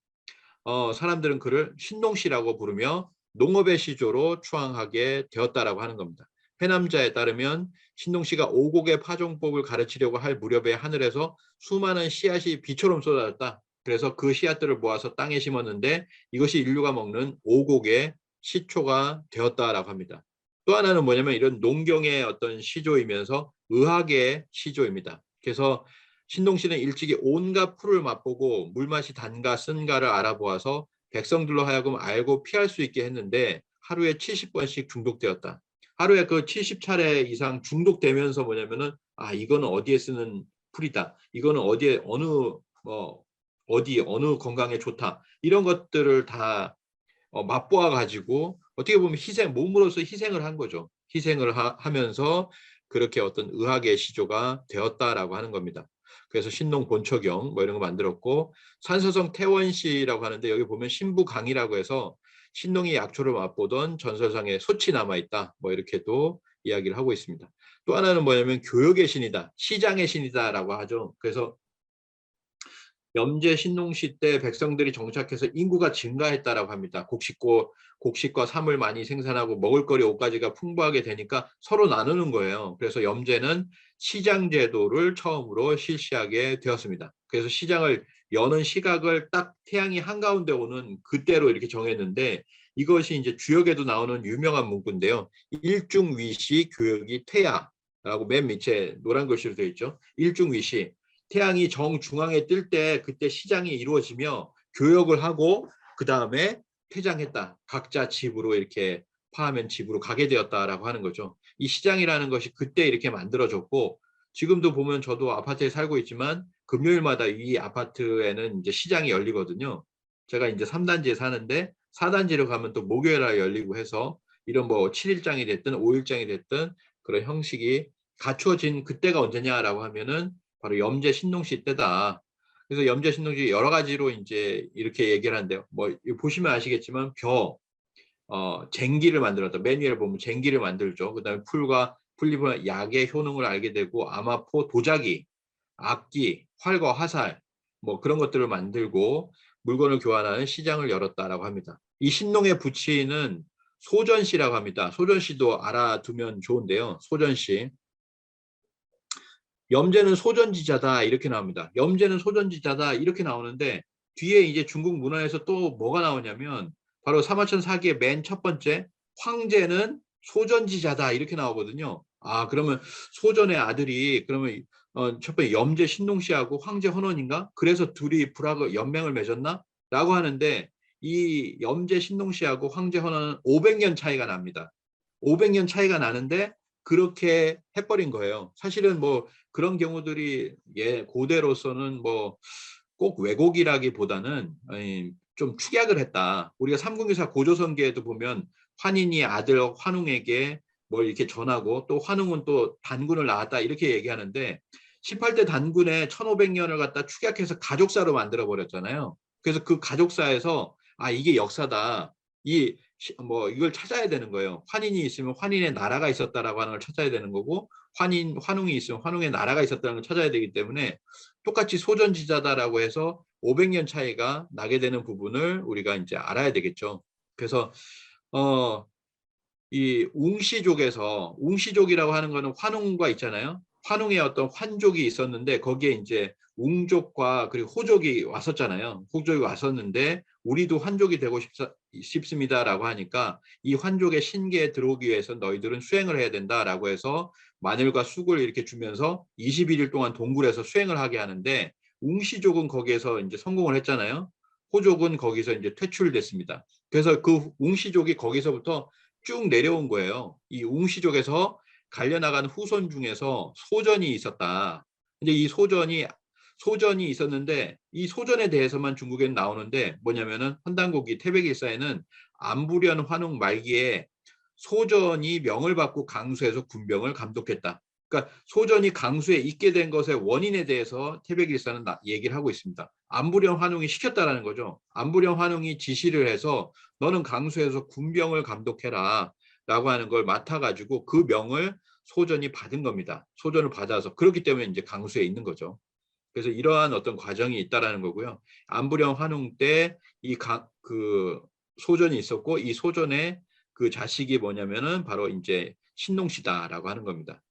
사람들은 그를 신농씨라고 부르며 농업의 시조로 추앙하게 되었다라고 하는 겁니다. 해남자에 따르면 신농씨가 오곡의 파종법을 가르치려고 할 무렵에 하늘에서 수많은 씨앗이 비처럼 쏟아졌다. 그래서 그 씨앗들을 모아서 땅에 심었는데 이것이 인류가 먹는 오곡의 시초가 되었다라고 합니다. 또 하나는 뭐냐면 이런 농경의 어떤 시조이면서 의학의 시조입니다. 그래서 신농씨는 일찍이 온갖 풀을 맛보고 물맛이 단가 쓴가를 알아보아서 백성들로 하여금 알고 피할 수 있게 했는데 하루에 70번씩 중독되었다. 하루에 그 70차례 이상 중독되면서 뭐냐면은 이거는 어디에 쓰는 풀이다. 이거는 어디에 어느 건강에 좋다. 이런 것들을 다 맛보아 가지고 어떻게 보면 몸으로서 희생을 한 거죠. 희생을 하면서 그렇게 어떤 의학의 시조가 되었다라고 하는 겁니다. 그래서 신농 본초경 뭐 이런 거 만들었고 산서성 태원시라고 하는데 여기 보면 신부강이라고 해서 신농이 약초를 맛보던 전설상에 솥이 남아있다. 뭐 이렇게도 이야기를 하고 있습니다. 또 하나는 뭐냐면 교역의 신이다. 시장의 신이다라고 하죠. 그래서 염제 신농시 때 백성들이 정착해서 인구가 증가했다라고 합니다. 곡식과 삼을 많이 생산하고 먹을거리 옷가지가 풍부하게 되니까 서로 나누는 거예요. 그래서 염제는 시장 제도를 처음으로 실시하게 되었습니다. 그래서 시장을 여는 시각을 딱 태양이 한가운데 오는 그때로 이렇게 정했는데 이것이 이제 주역에도 나오는 유명한 문구인데요. 일중위시 교역이 퇴야라고 맨 밑에 노란 글씨로 되어 있죠. 일중위시. 태양이 정중앙에 뜰 때 그때 시장이 이루어지며 교역을 하고 그 다음에 퇴장했다. 각자 집으로 이렇게 파하면 집으로 가게 되었다라고 하는 거죠. 이 시장이라는 것이 그때 이렇게 만들어졌고 지금도 보면 저도 아파트에 살고 있지만 금요일마다 이 아파트에는 이제 시장이 열리거든요. 제가 이제 3단지에 사는데 4단지로 가면 또 목요일날 열리고 해서 이런 뭐 7일장이 됐든 5일장이 됐든 그런 형식이 갖추어진 그때가 언제냐라고 하면은 바로 염제 신농시 때다. 그래서 염제 신농시 여러 가지로 이제 이렇게 얘기를 하는데요. 뭐 보시면 아시겠지만 쟁기를 만들었다. 매뉴얼 보면 쟁기를 만들죠. 그다음에 풀잎은 약의 효능을 알게 되고 아마포, 도자기, 악기, 활과 화살 뭐 그런 것들을 만들고 물건을 교환하는 시장을 열었다라고 합니다. 이 신농의 부치는 소전씨라고 합니다. 소전씨도 알아두면 좋은데요. 소전씨. 염제는 소전지자다 이렇게 나옵니다. 염제는 소전지자다 이렇게 나오는데 뒤에 이제 중국 문화에서 또 뭐가 나오냐면 바로 사마천 사기의 맨 첫 번째 황제는 소전지자다 이렇게 나오거든요. 그러면 소전의 아들이 그러면 첫 번째 염제 신농씨하고 황제 헌원인가? 그래서 둘이 불화가 연맹을 맺었나? 라고 하는데 이 염제 신농시하고 황제 헌원은 500년 차이가 납니다. 500년 차이가 나는데 그렇게 해버린 거예요. 사실은 뭐 그런 경우들이 고대로서는 뭐 꼭 왜곡이라기보다는 좀 축약을 했다. 우리가 삼국유사 고조선계에도 보면 환인이 아들 환웅에게 뭘 이렇게 전하고 또 환웅은 또 단군을 낳았다 이렇게 얘기하는데 18대 단군의 1500년을 갖다 축약해서 가족사로 만들어 버렸잖아요. 그래서 그 가족사에서 아 이게 역사다. 뭐 이걸 찾아야 되는 거예요. 환인이 있으면 환인의 나라가 있었다라고 하는 걸 찾아야 되는 거고 환웅이 있으면 환웅의 나라가 있었다는 걸 찾아야 되기 때문에 똑같이 소전지자다라고 해서 500년 차이가 나게 되는 부분을 우리가 이제 알아야 되겠죠. 그래서 이 웅시족이라고 하는 거는 환웅과 있잖아요. 환웅의 어떤 환족이 있었는데 거기에 이제 웅족과 그리고 호족이 왔었잖아요. 호족이 왔었는데 우리도 환족이 되고 싶습니다라고 하니까 이 환족의 신계에 들어오기 위해서 너희들은 수행을 해야 된다라고 해서 마늘과 쑥을 이렇게 주면서 21일 동안 동굴에서 수행을 하게 하는데 웅시족은 거기에서 이제 성공을 했잖아요. 호족은 거기서 이제 퇴출됐습니다. 그래서 그 웅시족이 거기서부터 쭉 내려온 거예요. 이 웅시족에서 갈려나간 후손 중에서 소전이 있었다. 근데 이 소전이 있었는데 이 소전에 대해서만 중국에는 나오는데 뭐냐면은 헌당고기 태백일사에는 안부련 환웅 말기에 소전이 명을 받고 강수해서 군병을 감독했다. 그러니까 소전이 강수에 있게 된 것의 원인에 대해서 태백일사는 얘기를 하고 있습니다. 안부련 환웅이 시켰다라는 거죠. 안부련 환웅이 지시를 해서 너는 강수에서 군병을 감독해라 라고 하는 걸 맡아가지고 그 명을 소전이 받은 겁니다. 소전을 받아서 그렇기 때문에 이제 강수에 있는 거죠. 그래서 이러한 어떤 과정이 있다라는 거고요. 안부령 환웅 때 그 소전이 있었고 이 소전의 그 자식이 뭐냐면은 바로 이제 신농시다라고 하는 겁니다.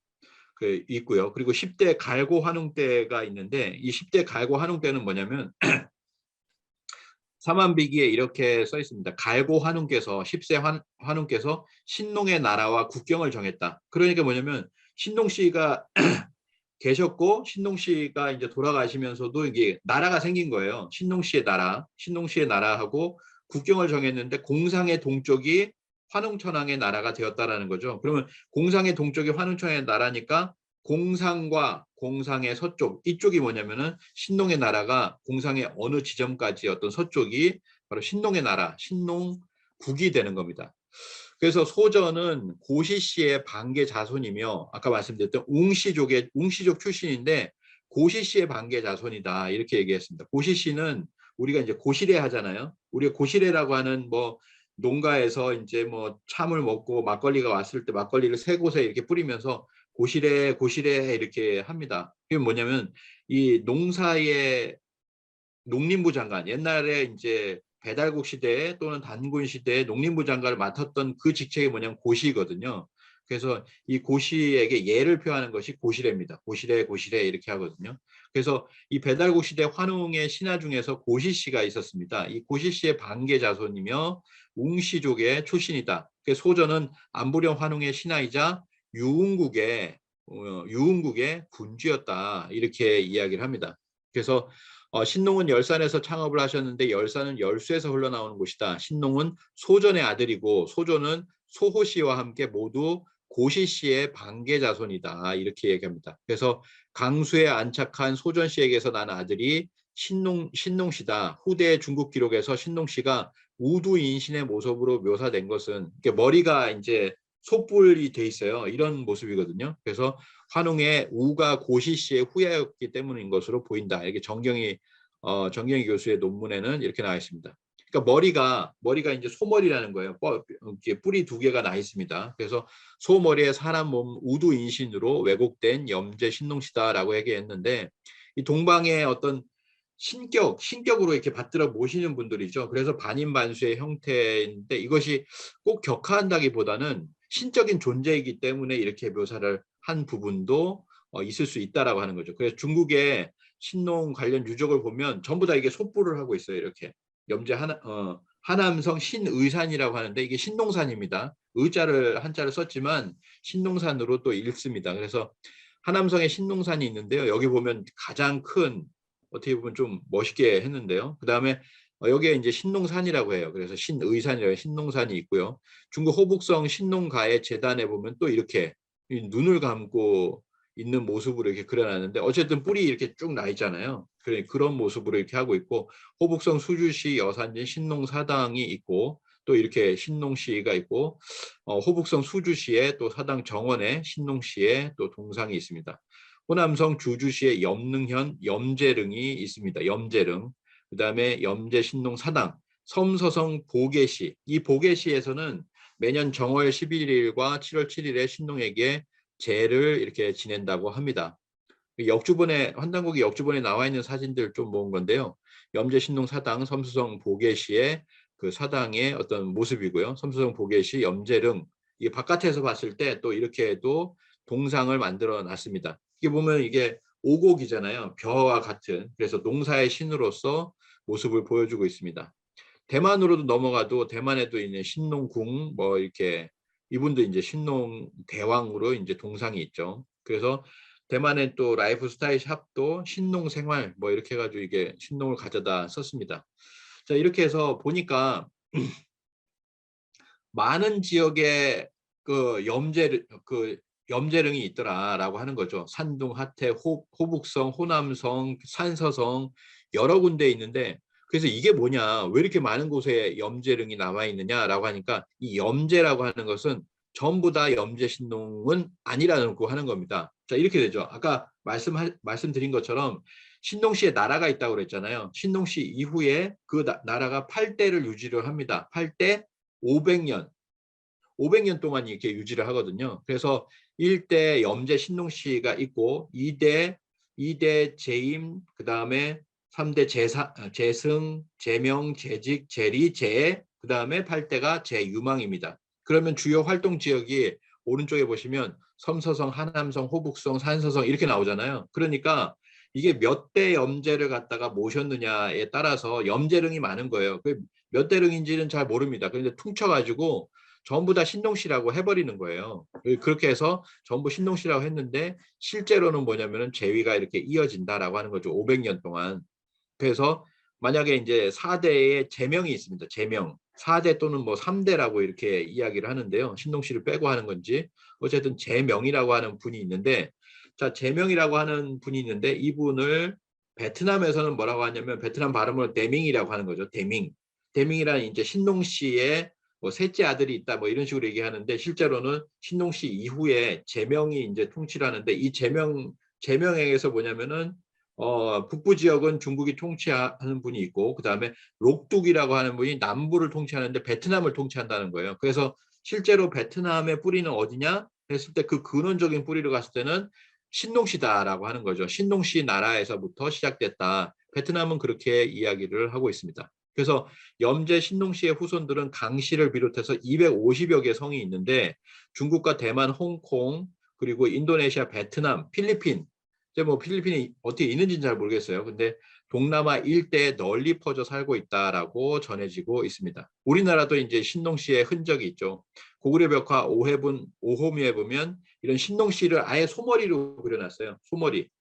그 있고요. 그리고 10대 갈고 환웅 때가 있는데 이 10대 갈고 환웅 때는 뭐냐면 사만비기에 이렇게 써 있습니다. 갈고 환웅께서 10세 환웅께서 신농의 나라와 국경을 정했다. 그러니까 뭐냐면 신농 씨가 계셨고 신농 씨가 이제 돌아가시면서도 이게 나라가 생긴 거예요. 신농 씨의 나라하고 국경을 정했는데 공상의 동쪽이 환웅천왕의 나라가 되었다라는 거죠. 그러면 공상의 동쪽이 환웅천왕의 나라니까 공상과 공상의 서쪽 이쪽이 뭐냐면은 신농의 나라가 공상의 어느 지점까지 어떤 서쪽이 바로 신농의 나라, 신농국이 되는 겁니다. 그래서 소전은 고시 씨의 반계 자손이며 아까 말씀드렸던 웅시족 출신인데 고시 씨의 반계 자손이다 이렇게 얘기했습니다. 고시 씨는 우리가 이제 고시래 하잖아요. 우리가 고시래라고 하는 뭐 농가에서 이제 뭐 참을 먹고 막걸리가 왔을 때 막걸리를 세 곳에 이렇게 뿌리면서 고시래 이렇게 합니다. 그게 뭐냐면 이 농사의 농림부 장관 옛날에 이제 배달국 시대에 또는 단군 시대에 농림부 장관을 맡았던 그 직책이 뭐냐면 고시거든요. 그래서 이 고시에게 예를 표하는 것이 고시래입니다. 고시래 이렇게 하거든요. 그래서 이 배달국 시대 환웅의 신하 중에서 고시 씨가 있었습니다. 이 고시 씨의 반계 자손이며 웅시족의 출신이다. 소전은 안부령 환웅의 신하이자 유흥국의 군주였다. 이렇게 이야기를 합니다. 그래서 신농은 열산에서 창업을 하셨는데 열산은 열수에서 흘러나오는 곳이다. 신농은 소전의 아들이고 소전은 소호 씨와 함께 모두 고시 씨의 반계 자손이다. 이렇게 얘기합니다. 그래서 강수에 안착한 소전 씨에게서 난 아들이 신농 씨다. 후대 중국 기록에서 신농 씨가 우두인신의 모습으로 묘사된 것은 머리가 이제 솥불이 돼 있어요. 이런 모습이거든요. 그래서 환웅의 우가 고시 씨의 후예였기 때문인 것으로 보인다. 이렇게 정경희 교수의 논문에는 이렇게 나와 있습니다. 그러니까 머리가 이제 소머리라는 거예요. 이렇게 뿔이 두 개가 나 있습니다. 그래서 소머리에 사람 몸 우두인신으로 왜곡된 염제 신농시다라고 얘기했는데 이 동방의 어떤 신격으로 이렇게 받들어 모시는 분들이죠. 그래서 반인반수의 형태인데 이것이 꼭 격화한다기보다는 신적인 존재이기 때문에 이렇게 묘사를 한 부분도 있을 수 있다라고 하는 거죠. 그래서 중국의 신농 관련 유적을 보면 전부 다 이게 솥불을 하고 있어요. 이렇게 염제 하남성 신의산이라고 하는데 이게 신농산입니다. 한자를 썼지만 신농산으로 또 읽습니다. 그래서 하남성에 신농산이 있는데요. 여기 보면 가장 큰 어떻게 보면 좀 멋있게 했는데요. 그 다음에 여기에 이제 신농산이라고 해요. 그래서 신의산이라고 신농산이 있고요. 중국 호북성 신농가의 재단에 보면 또 이렇게 눈을 감고 있는 모습으로 이렇게 그려놨는데 어쨌든 뿔이 이렇게 쭉 나 있잖아요. 그런 모습으로 이렇게 하고 있고 호북성 수주시 여산진 신농사당이 있고 또 이렇게 신농시가 있고 호북성 수주시에 또 사당 정원에 신농시에 또 동상이 있습니다. 호남성 주주시에 염능현 염제릉이 있습니다. 염제릉. 그다음에 염제 신농 사당, 섬서성 보계시. 이 보계시에서는 매년 정월 11일과 7월 7일에 신농에게 제를 이렇게 지낸다고 합니다. 역주본에 환단국이 역주본에 나와 있는 사진들 좀 모은 건데요. 염제 신농 사당 섬서성 보계시의 그 사당의 어떤 모습이고요. 섬서성 보계시 염제릉. 이게 바깥에서 봤을 때 또 이렇게도 동상을 만들어 놨습니다. 이게 보면 이게 오곡이잖아요. 벼와 같은. 그래서 농사의 신으로서 모습을 보여주고 있습니다. 대만으로도 넘어가도 대만에도 있는 신농궁 뭐 이렇게 이분도 이제 신농 대왕으로 이제 동상이 있죠. 그래서 대만의 또 라이프 스타일 샵도 신농 생활 뭐 이렇게 해가지고 이게 신농을 가져다 썼습니다. 자 이렇게 해서 보니까 많은 지역에 그 염제릉이 있더라라고 하는 거죠. 산둥, 하태, 호북성, 호남성, 산서성 여러 군데 있는데 그래서 이게 뭐냐 왜 이렇게 많은 곳에 염제릉이 남아 있느냐라고 하니까 이 염제라고 하는 것은 전부 다 염제신농은 아니라고 하는 겁니다. 자 이렇게 되죠. 아까 말씀드린 것처럼 신농시에 나라가 있다고 그랬잖아요. 신농시 이후에 그 나라가 8대를 유지를 합니다. 8대 500년 500년 동안 이렇게 유지를 하거든요. 그래서 1대 염제 신농시가 있고 2대 재임, 그다음에 3대 재승, 재명, 재직, 재리, 재해, 그다음에 8대가 재유망입니다. 그러면 주요 활동 지역이 오른쪽에 보시면 섬서성, 하남성, 호북성, 산서성 이렇게 나오잖아요. 그러니까 이게 몇 대 염제를 갖다가 모셨느냐에 따라서 염제릉이 많은 거예요. 몇 대릉인지는 잘 모릅니다. 그런데 퉁쳐가지고 전부 다 신농시라고 해버리는 거예요. 그렇게 해서 전부 신농시라고 했는데 실제로는 뭐냐면은 제위가 이렇게 이어진다라고 하는 거죠. 500년 동안. 그래서 만약에 이제 4대의 제명이 있습니다. 제명. 4대 또는 뭐 3대라고 이렇게 이야기를 하는데요. 신농시를 빼고 하는 건지 어쨌든 제명이라고 하는 분이 있는데 자 제명이라고 하는 분이 있는데 이분을 베트남에서는 뭐라고 하냐면 베트남 발음으로 데밍이라고 하는 거죠. 데밍. 데밍이라는 이제 신농시의 뭐 셋째 아들이 있다 뭐 이런 식으로 얘기하는데 실제로는 신농시 이후에 제명이 이제 통치를 하는데 이 제명에서 뭐냐면은 북부 지역은 중국이 통치하는 분이 있고 그다음에 록둑이라고 하는 분이 남부를 통치하는데 베트남을 통치한다는 거예요. 그래서 실제로 베트남의 뿌리는 어디냐 했을 때 그 근원적인 뿌리로 갔을 때는 신농시다라고 하는 거죠. 신농시 나라에서부터 시작됐다. 베트남은 그렇게 이야기를 하고 있습니다. 그래서 염제 신농시의 후손들은 강씨를 비롯해서 250여 개 성이 있는데 중국과 대만, 홍콩, 그리고 인도네시아, 베트남, 필리핀 이제 뭐 필리핀이 어떻게 있는지는 잘 모르겠어요. 근데 동남아 일대에 널리 퍼져 살고 있다라고 전해지고 있습니다. 우리나라도 이제 신농시의 흔적이 있죠. 고구려 벽화 오호미에 보면 이런 신농시를 아예 소머리로 그려놨어요.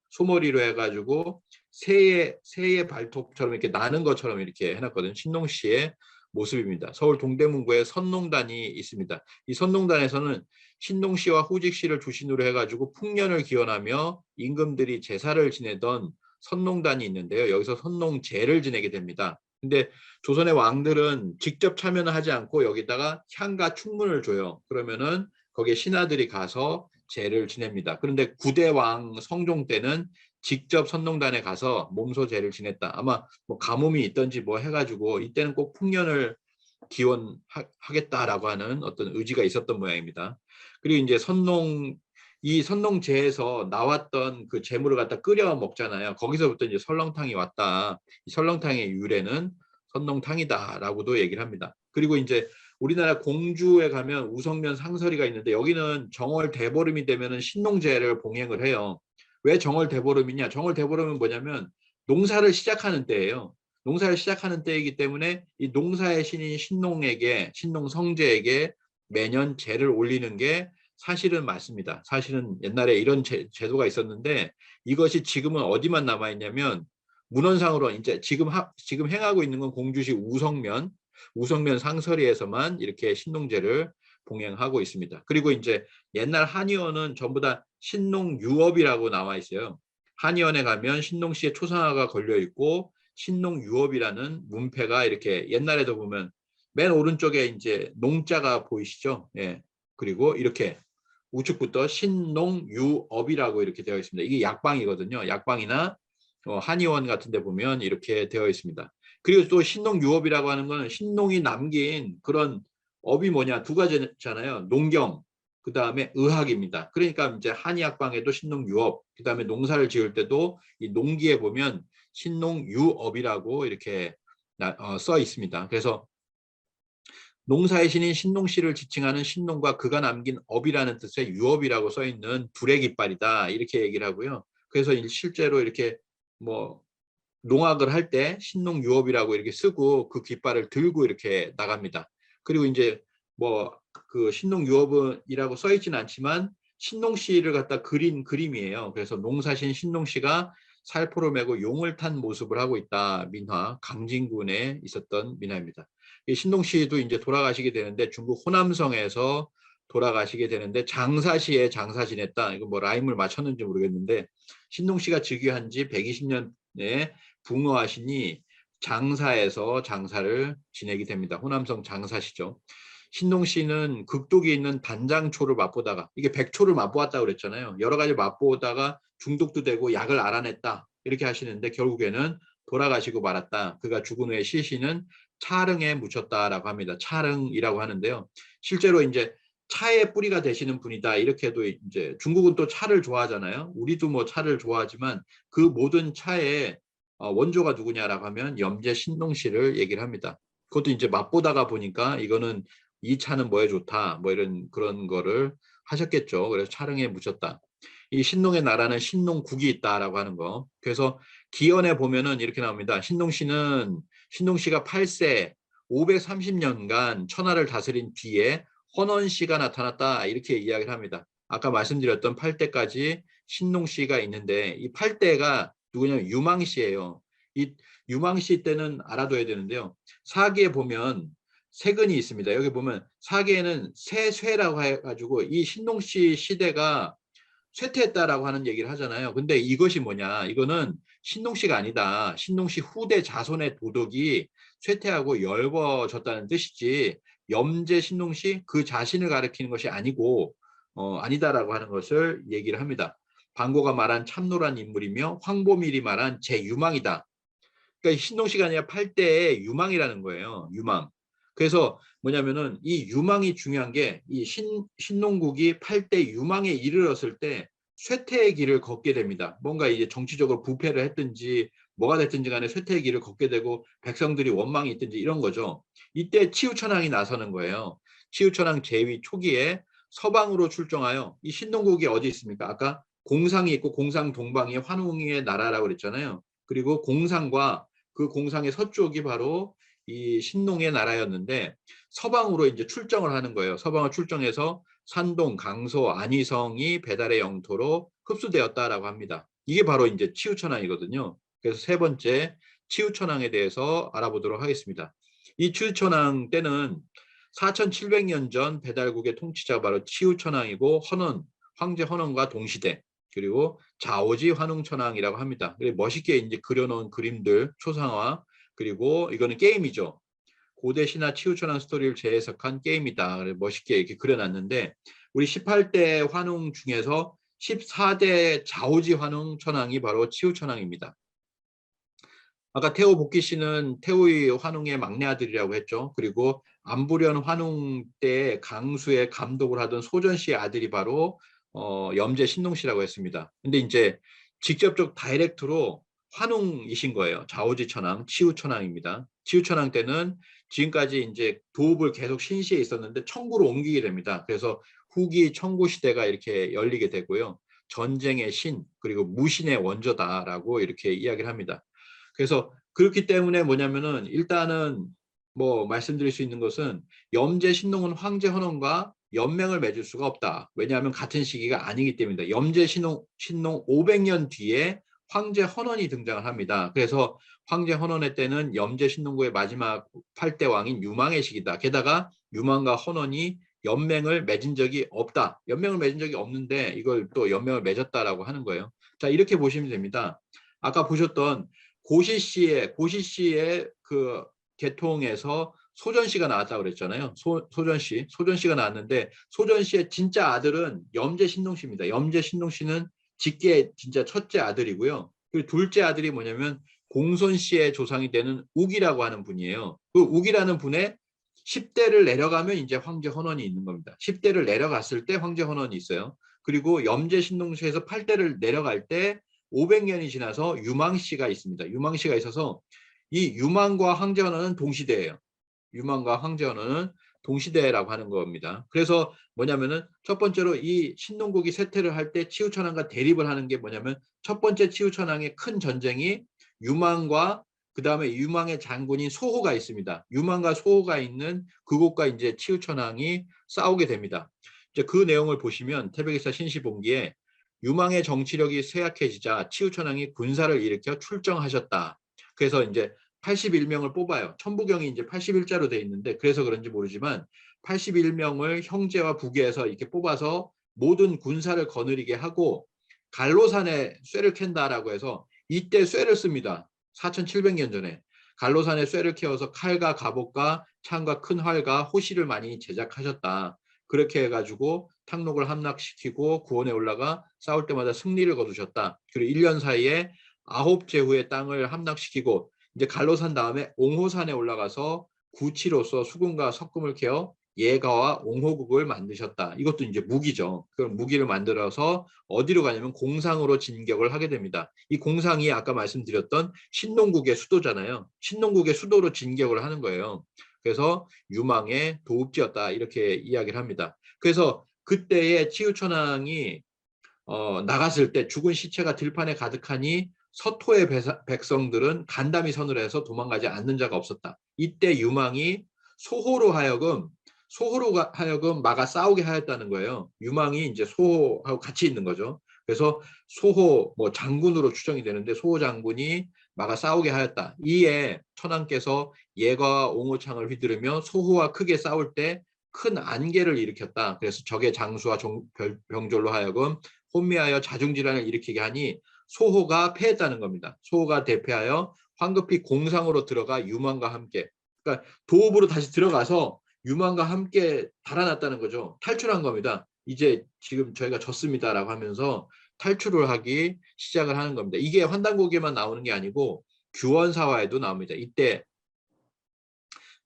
소머리로 해가지고 새의 발톱처럼 이렇게 나는 것처럼 이렇게 해놨거든요. 신농시의 모습입니다. 서울 동대문구에 선농단이 있습니다. 이 선농단에서는 신농시와 후직시를 주신으로 해가지고 풍년을 기원하며 임금들이 제사를 지내던 선농단이 있는데요. 여기서 선농제를 지내게 됩니다. 근데 조선의 왕들은 직접 참여는 하지 않고 여기다가 향과 충문을 줘요. 그러면은 거기에 신하들이 가서 제를 지냅니다. 그런데 9대 왕 성종 때는 직접 선농단에 가서 몸소 제를 지냈다. 아마 뭐 가뭄이 있던지 뭐 해가지고 이때는 꼭 풍년을 기원하겠다라고 하는 어떤 의지가 있었던 모양입니다. 그리고 이제 이 선농제에서 나왔던 그 재물을 갖다 끓여 먹잖아요. 거기서부터 이제 설렁탕이 왔다. 이 설렁탕의 유래는 선농탕이다라고도 얘기를 합니다. 그리고 이제 우리나라 공주에 가면 우성면 상서리가 있는데 여기는 정월 대보름이 되면은 신농제를 봉행을 해요. 왜 정월 대보름이냐? 정월 대보름은 뭐냐면 농사를 시작하는 때예요. 농사를 시작하는 때이기 때문에 이 농사의 신인 신농 성제에게 매년 제를 올리는 게 사실은 맞습니다. 사실은 옛날에 이런 제도가 있었는데 이것이 지금은 어디만 남아 있냐면 문헌상으로 이제 지금 행하고 있는 건 공주시 우성면 상서리에서만 이렇게 신농제를 봉행하고 있습니다. 그리고 이제 옛날 한의원은 전부 다 신농유업이라고 나와 있어요. 한의원에 가면 신농시의 초상화가 걸려 있고 신농유업이라는 문패가 이렇게 옛날에도 보면 맨 오른쪽에 이제 농자가 보이시죠? 예. 그리고 이렇게 우측부터 신농유업이라고 이렇게 되어 있습니다. 이게 약방이거든요. 약방이나 한의원 같은 데 보면 이렇게 되어 있습니다. 그리고 또 신농유업이라고 하는 거는 신농이 남긴 그런 업이 뭐냐 두 가지잖아요. 농경, 그 다음에 의학입니다. 그러니까 이제 한의학방에도 신농유업, 그 다음에 농사를 지을 때도 이 농기에 보면 신농유업이라고 이렇게 써 있습니다. 그래서 농사의 신인 신농씨를 지칭하는 신농과 그가 남긴 업이라는 뜻의 유업이라고 써 있는 불의 깃발이다 이렇게 얘기를 하고요. 그래서 실제로 이렇게 뭐 농악을 할 때 신농유업이라고 이렇게 쓰고 그 깃발을 들고 이렇게 나갑니다. 그리고 이제 뭐 그 신농유업이라고 써 있지는 않지만 신농씨를 갖다 그린 그림이에요. 그래서 농사신 신농씨가 살포를 메고 용을 탄 모습을 하고 있다. 민화 강진군에 있었던 민화입니다. 이 신농씨도 이제 돌아가시게 되는데 중국 호남성에서 돌아가시게 되는데 장사시에 장사 지냈다. 이거 뭐 라임을 맞췄는지 모르겠는데 신농씨가 즉위한 지 120년에 붕어하시니 장사에서 장사를 지내게 됩니다. 호남성 장사시죠. 신농씨는 극독이 있는 단장초를 맛보다가 이게 백초를 맛보았다고 그랬잖아요. 여러 가지 맛보다가 중독도 되고 약을 알아냈다 이렇게 하시는데 결국에는 돌아가시고 말았다. 그가 죽은 후에 시신은 차릉에 묻혔다라고 합니다. 차릉이라고 하는데요. 실제로 이제 차의 뿌리가 되시는 분이다. 이렇게도 이제 중국은 또 차를 좋아하잖아요. 우리도 뭐 차를 좋아하지만 그 모든 차의 원조가 누구냐라고 하면 염제 신농씨를 얘기를 합니다. 그것도 이제 맛보다가 보니까 이거는 이 차는 뭐에 좋다. 뭐 이런 그런 거를 하셨겠죠. 그래서 차릉에 묻혔다. 이 신농의 나라는 신농국이 있다라고 하는 거. 그래서 기원에 보면은 이렇게 나옵니다. 신농씨가 8세 530년간 천하를 다스린 뒤에 헌원씨가 나타났다. 이렇게 이야기를 합니다. 아까 말씀드렸던 8대까지 신농씨가 있는데 이 8대가 누구냐면 유망씨예요. 이 유망씨 때는 알아둬야 되는데요. 사기에 보면 세근이 있습니다. 여기 보면 사기에는 세쇠라고 해가지고 이 신농씨 시대가 쇠퇴했다라고 하는 얘기를 하잖아요. 근데 이것이 뭐냐? 이거는 신농씨가 아니다. 신농씨 후대 자손의 도덕이 쇠퇴하고 엷어졌다는 뜻이지 염제 신농씨 그 자신을 가리키는 것이 아니고 아니다라고 하는 것을 얘기를 합니다. 방고가 말한 참노란 인물이며 황보밀이 말한 제 유망이다. 그러니까 신농씨가 아니라 8대의 유망이라는 거예요. 유망. 그래서 뭐냐면은 이 유망이 중요한 게 이 신농국이 8대 유망에 이르렀을 때 쇠퇴의 길을 걷게 됩니다. 뭔가 이제 정치적으로 부패를 했든지 뭐가 됐든지 간에 쇠퇴의 길을 걷게 되고 백성들이 원망이 있든지 이런 거죠. 이때 치우천왕이 나서는 거예요. 치우천왕 제위 초기에 서방으로 출정하여 이 신농국이 어디 있습니까? 아까 공상이 있고 공상 동방이 환웅의 나라라고 그랬잖아요. 그리고 공상과 그 공상의 서쪽이 바로 이 신농의 나라였는데 서방으로 이제 출정을 하는 거예요. 서방을 출정해서 산동, 강소, 안희성이 배달의 영토로 흡수되었다라고 합니다. 이게 바로 이제 치우천왕이거든요. 그래서 세 번째 치우천왕에 대해서 알아보도록 하겠습니다. 이 치우천왕 때는 4700년 전 배달국의 통치자가 바로 치우천왕이고 황제 헌원과 동시대 그리고 자오지 환웅천왕이라고 합니다. 멋있게 이제 그려놓은 그림들 초상화 그리고 이거는 게임이죠. 고대 신화 치우천왕 스토리를 재해석한 게임이다. 멋있게 이렇게 그려놨는데 우리 18대 환웅 중에서 14대 자오지 환웅천왕이 바로 치우천왕입니다. 아까 태호 복귀 씨는 태호의 환웅의 막내 아들이라고 했죠. 그리고 안부련 환웅 때 강수의 감독을 하던 소전 씨의 아들이 바로 염제 신농 씨라고 했습니다. 근데 이제 직접적 다이렉트로 환웅이신 거예요. 자오지 천왕, 치우 천왕입니다. 치우 천왕 때는 지금까지 이제 도읍을 계속 신시에 있었는데 청구로 옮기게 됩니다. 그래서 후기 청구 시대가 이렇게 열리게 되고요. 전쟁의 신 그리고 무신의 원조다라고 이렇게 이야기를 합니다. 그래서 그렇기 때문에 뭐냐면은 일단은 뭐 말씀드릴 수 있는 것은 염제 신농은 황제 헌원과 연맹을 맺을 수가 없다. 왜냐하면 같은 시기가 아니기 때문이다. 염제 신농 500년 뒤에 황제 헌원이 등장을 합니다. 그래서 황제 헌원의 때는 염제 신농구의 마지막 8대 왕인 유망의 시기다. 게다가 유망과 헌원이 연맹을 맺은 적이 없다. 연맹을 맺은 적이 없는데 이걸 또 연맹을 맺었다라고 하는 거예요. 자, 이렇게 보시면 됩니다. 아까 보셨던 고시씨의 그 계통에서 소전씨가 나왔다고 그랬잖아요. 소전씨가 나왔는데 소전씨의 진짜 아들은 염제 신농씨입니다. 염제 신농씨는 직계 진짜 첫째 아들이고요. 그리고 둘째 아들이 뭐냐면 공손씨의 조상이 되는 욱이라고 하는 분이에요. 그 욱이라는 분의 10대를 내려가면 이제 황제 헌원이 있는 겁니다. 10대를 내려갔을 때 황제 헌원이 있어요. 그리고 염제 신농시에서 8대를 내려갈 때 500년이 지나서 유망씨가 있습니다. 유망씨가 있어서 이 유망과 황제 헌원은 동시대예요. 유망과 황제 헌원은 동시대라고 하는 겁니다. 그래서 뭐냐면은 첫 번째로 이 신농국이 쇠퇴를 할 때 치우천왕과 대립을 하는 게 뭐냐면 첫 번째 치우천왕의 큰 전쟁이 유망과 그 다음에 유망의 장군인 소호가 있습니다. 유망과 소호가 있는 그곳과 이제 치우천왕이 싸우게 됩니다. 이제 그 내용을 보시면 태백기사 신시본기에 유망의 정치력이 쇠약해지자 치우천왕이 군사를 일으켜 출정하셨다. 그래서 이제 81명을 뽑아요. 천부경이 이제 81자로 돼 있는데 그래서 그런지 모르지만 81명을 형제와 부계에서 이렇게 뽑아서 모든 군사를 거느리게 하고 갈로산에 쇠를 캔다라고 해서 이때 쇠를 씁니다. 4700년 전에 갈로산에 쇠를 캐어서 칼과 갑옷과 창과 큰 활과 호시를 많이 제작하셨다. 그렇게 해가지고 탕록을 함락시키고 구원에 올라가 싸울 때마다 승리를 거두셨다. 그리고 1년 사이에 9제후의 땅을 함락시키고 이제 갈로산 다음에 옹호산에 올라가서 구치로서 수금과 석금을 캐어 예가와 옹호국을 만드셨다. 이것도 이제 무기죠. 그럼 무기를 만들어서 어디로 가냐면 공상으로 진격을 하게 됩니다. 이 공상이 아까 말씀드렸던 신농국의 수도잖아요. 신농국의 수도로 진격을 하는 거예요. 그래서 유망의 도읍지였다. 이렇게 이야기를 합니다. 그래서 그때의 치우천왕이 나갔을 때 죽은 시체가 들판에 가득하니 서토의 백성들은 간담이 선을 해서 도망가지 않는 자가 없었다. 이때 유망이 소호로 하여금 막아 싸우게 하였다는 거예요. 유망이 이제 소호하고 같이 있는 거죠. 그래서 소호 뭐 장군으로 추정이 되는데 소호 장군이 막아 싸우게 하였다. 이에 천왕께서 예가와 옹호창을 휘두르며 소호와 크게 싸울 때 큰 안개를 일으켰다. 그래서 적의 장수와 병졸로 하여금 혼미하여 자중질환을 일으키게 하니 소호가 패했다는 겁니다. 소호가 대패하여 황급히 공상으로 들어가 유망과 함께, 그러니까 도읍으로 다시 들어가서 유망과 함께 달아났다는 거죠. 탈출한 겁니다. 이제 지금 저희가 졌습니다라고 하면서 탈출을 하기 시작을 하는 겁니다. 이게 환단고기에만 나오는 게 아니고 규원사화에도 나옵니다. 이때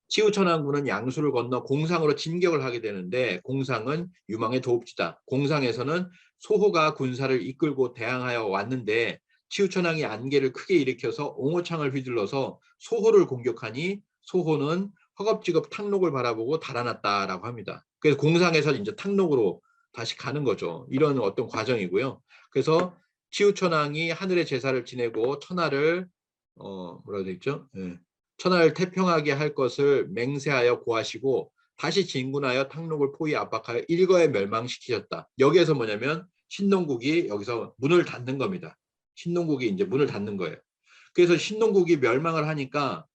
치우천왕군은 양수를 건너 공상으로 진격을 하게 되는데 공상은 유망의 도읍지다. 공상에서는 소호가 군사를 이끌고 대항하여 왔는데 치우천왕이 안개를 크게 일으켜서 옹호창을 휘둘러서 소호를 공격하니 소호는 허겁지겁 탕록을 바라보고 달아났다라고 합니다. 그래서 공상에서 이제 탕록으로 다시 가는 거죠. 이런 어떤 과정이고요. 그래서 치우천왕이 하늘의 제사를 지내고 천하를 뭐라 되어 있죠? 예. 천하를 태평하게 할 것을 맹세하여 고하시고 다시 진군하여 탕록을 포위 압박하여 일거에 멸망시키셨다. 여기에서 뭐냐면 신농국이 여기서 문을 닫는 겁니다. 신농국이 이제 문을 닫는 거예요. 그래서 신농국이 멸망을 하니까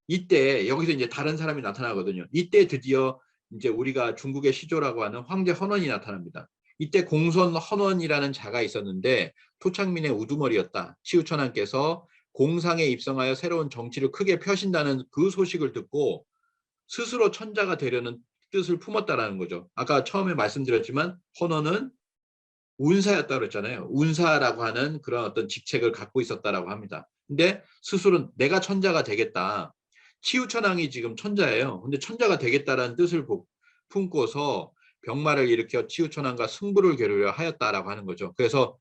이때 여기서 이제 다른 사람이 나타나거든요. 이때 드디어 이제 우리가 중국의 시조라고 하는 황제 헌원이 나타납니다. 이때 공손 헌원이라는 자가 있었는데 토착민의 우두머리였다. 치우천왕께서 공상에 입성하여 새로운 정치를 크게 펴신다는 그 소식을 듣고 스스로 천자가 되려는 뜻을 품었다라는 거죠. 아까 처음에 말씀드렸지만 헌원은 운사였다고 그랬잖아요. 운사라고 하는 그런 어떤 직책을 갖고 있었다라고 합니다. 근데 스스로 내가 천자가 되겠다. 치우천왕이 지금 천자예요. 근데 천자가 되겠다라는 뜻을 품고서 병마를 일으켜 치우천왕과 승부를 겨루려 하였다라고 하는 거죠. 그래서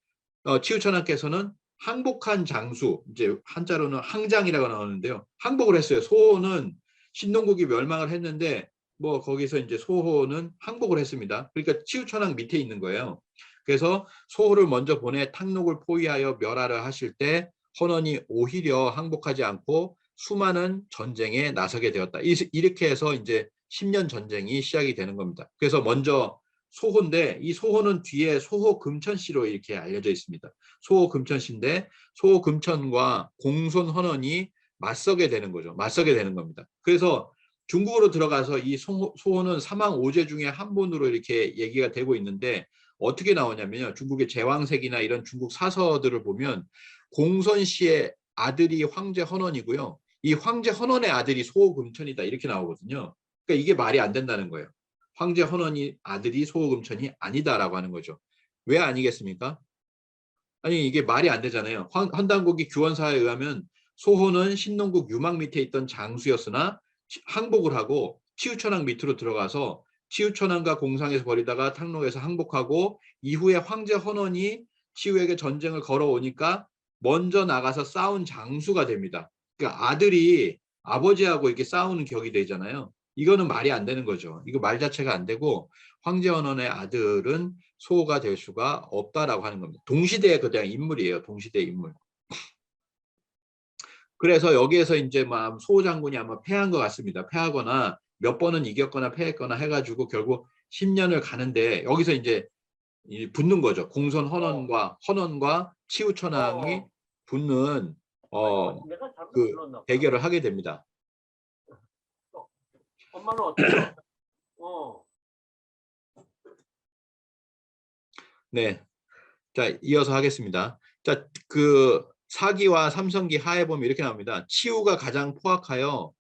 치우천왕께서는 항복한 장수, 이제 한자로는 항장이라고 나오는데요. 항복을 했어요. 소호는 신농국이 멸망을 했는데 뭐 거기서 이제 소호는 항복을 했습니다. 그러니까 치우천왕 밑에 있는 거예요. 그래서 소호를 먼저 보내 탕록을 포위하여 멸하려 하실 때 헌원이 오히려 항복하지 않고 수많은 전쟁에 나서게 되었다. 이렇게 해서 이제 10년 전쟁이 시작이 되는 겁니다. 그래서 먼저 소호인데 이 소호는 뒤에 소호금천씨로 이렇게 알려져 있습니다. 소호금천씨인데 소호금천과 공손헌원이 맞서게 되는 거죠. 맞서게 되는 겁니다. 그래서 중국으로 들어가서 이 소호는 사망 5제 중에 한 본으로 이렇게 얘기가 되고 있는데 어떻게 나오냐면요. 중국의 제왕색이나 이런 중국 사서들을 보면 공손씨의 아들이 황제 헌원이고요. 이 황제 헌원의 아들이 소호금천이다 이렇게 나오거든요. 그러니까 이게 말이 안 된다는 거예요. 황제 헌원이 아들이 소호금천이 아니다라고 하는 거죠. 왜 아니겠습니까? 아니 이게 말이 안 되잖아요. 헌당국이 규원사에 의하면 소호는 신농국 유막 밑에 있던 장수였으나 항복을 하고 치우천왕 밑으로 들어가서 치우천왕과 공상에서 벌이다가 탕록에서 항복하고 이후에 황제 헌원이 치우에게 전쟁을 걸어오니까 먼저 나가서 싸운 장수가 됩니다. 그러니까 아들이 아버지하고 이렇게 싸우는 격이 되잖아요. 이거는 말이 안 되는 거죠. 이거 말 자체가 안 되고 황제 헌원의 아들은 소호가 될 수가 없다라고 하는 겁니다. 동시대의 그냥 인물이에요. 동시대 인물. 그래서 여기에서 이제 막 소호 장군이 아마 패한 것 같습니다. 패하거나 몇 번은 이겼거나 패했거나 해가지고 결국 10년을 가는데 여기서 이제 붙는 거죠. 공손 헌원과 치우천왕이 붙는 그 대결을 하게 됩니다. 엄마는 어때요? 네. 자, 이어서 하겠습니다. 자, 그 사기와 삼성기 하에 보면 이렇게 나옵니다. 치우가 가장 포악하여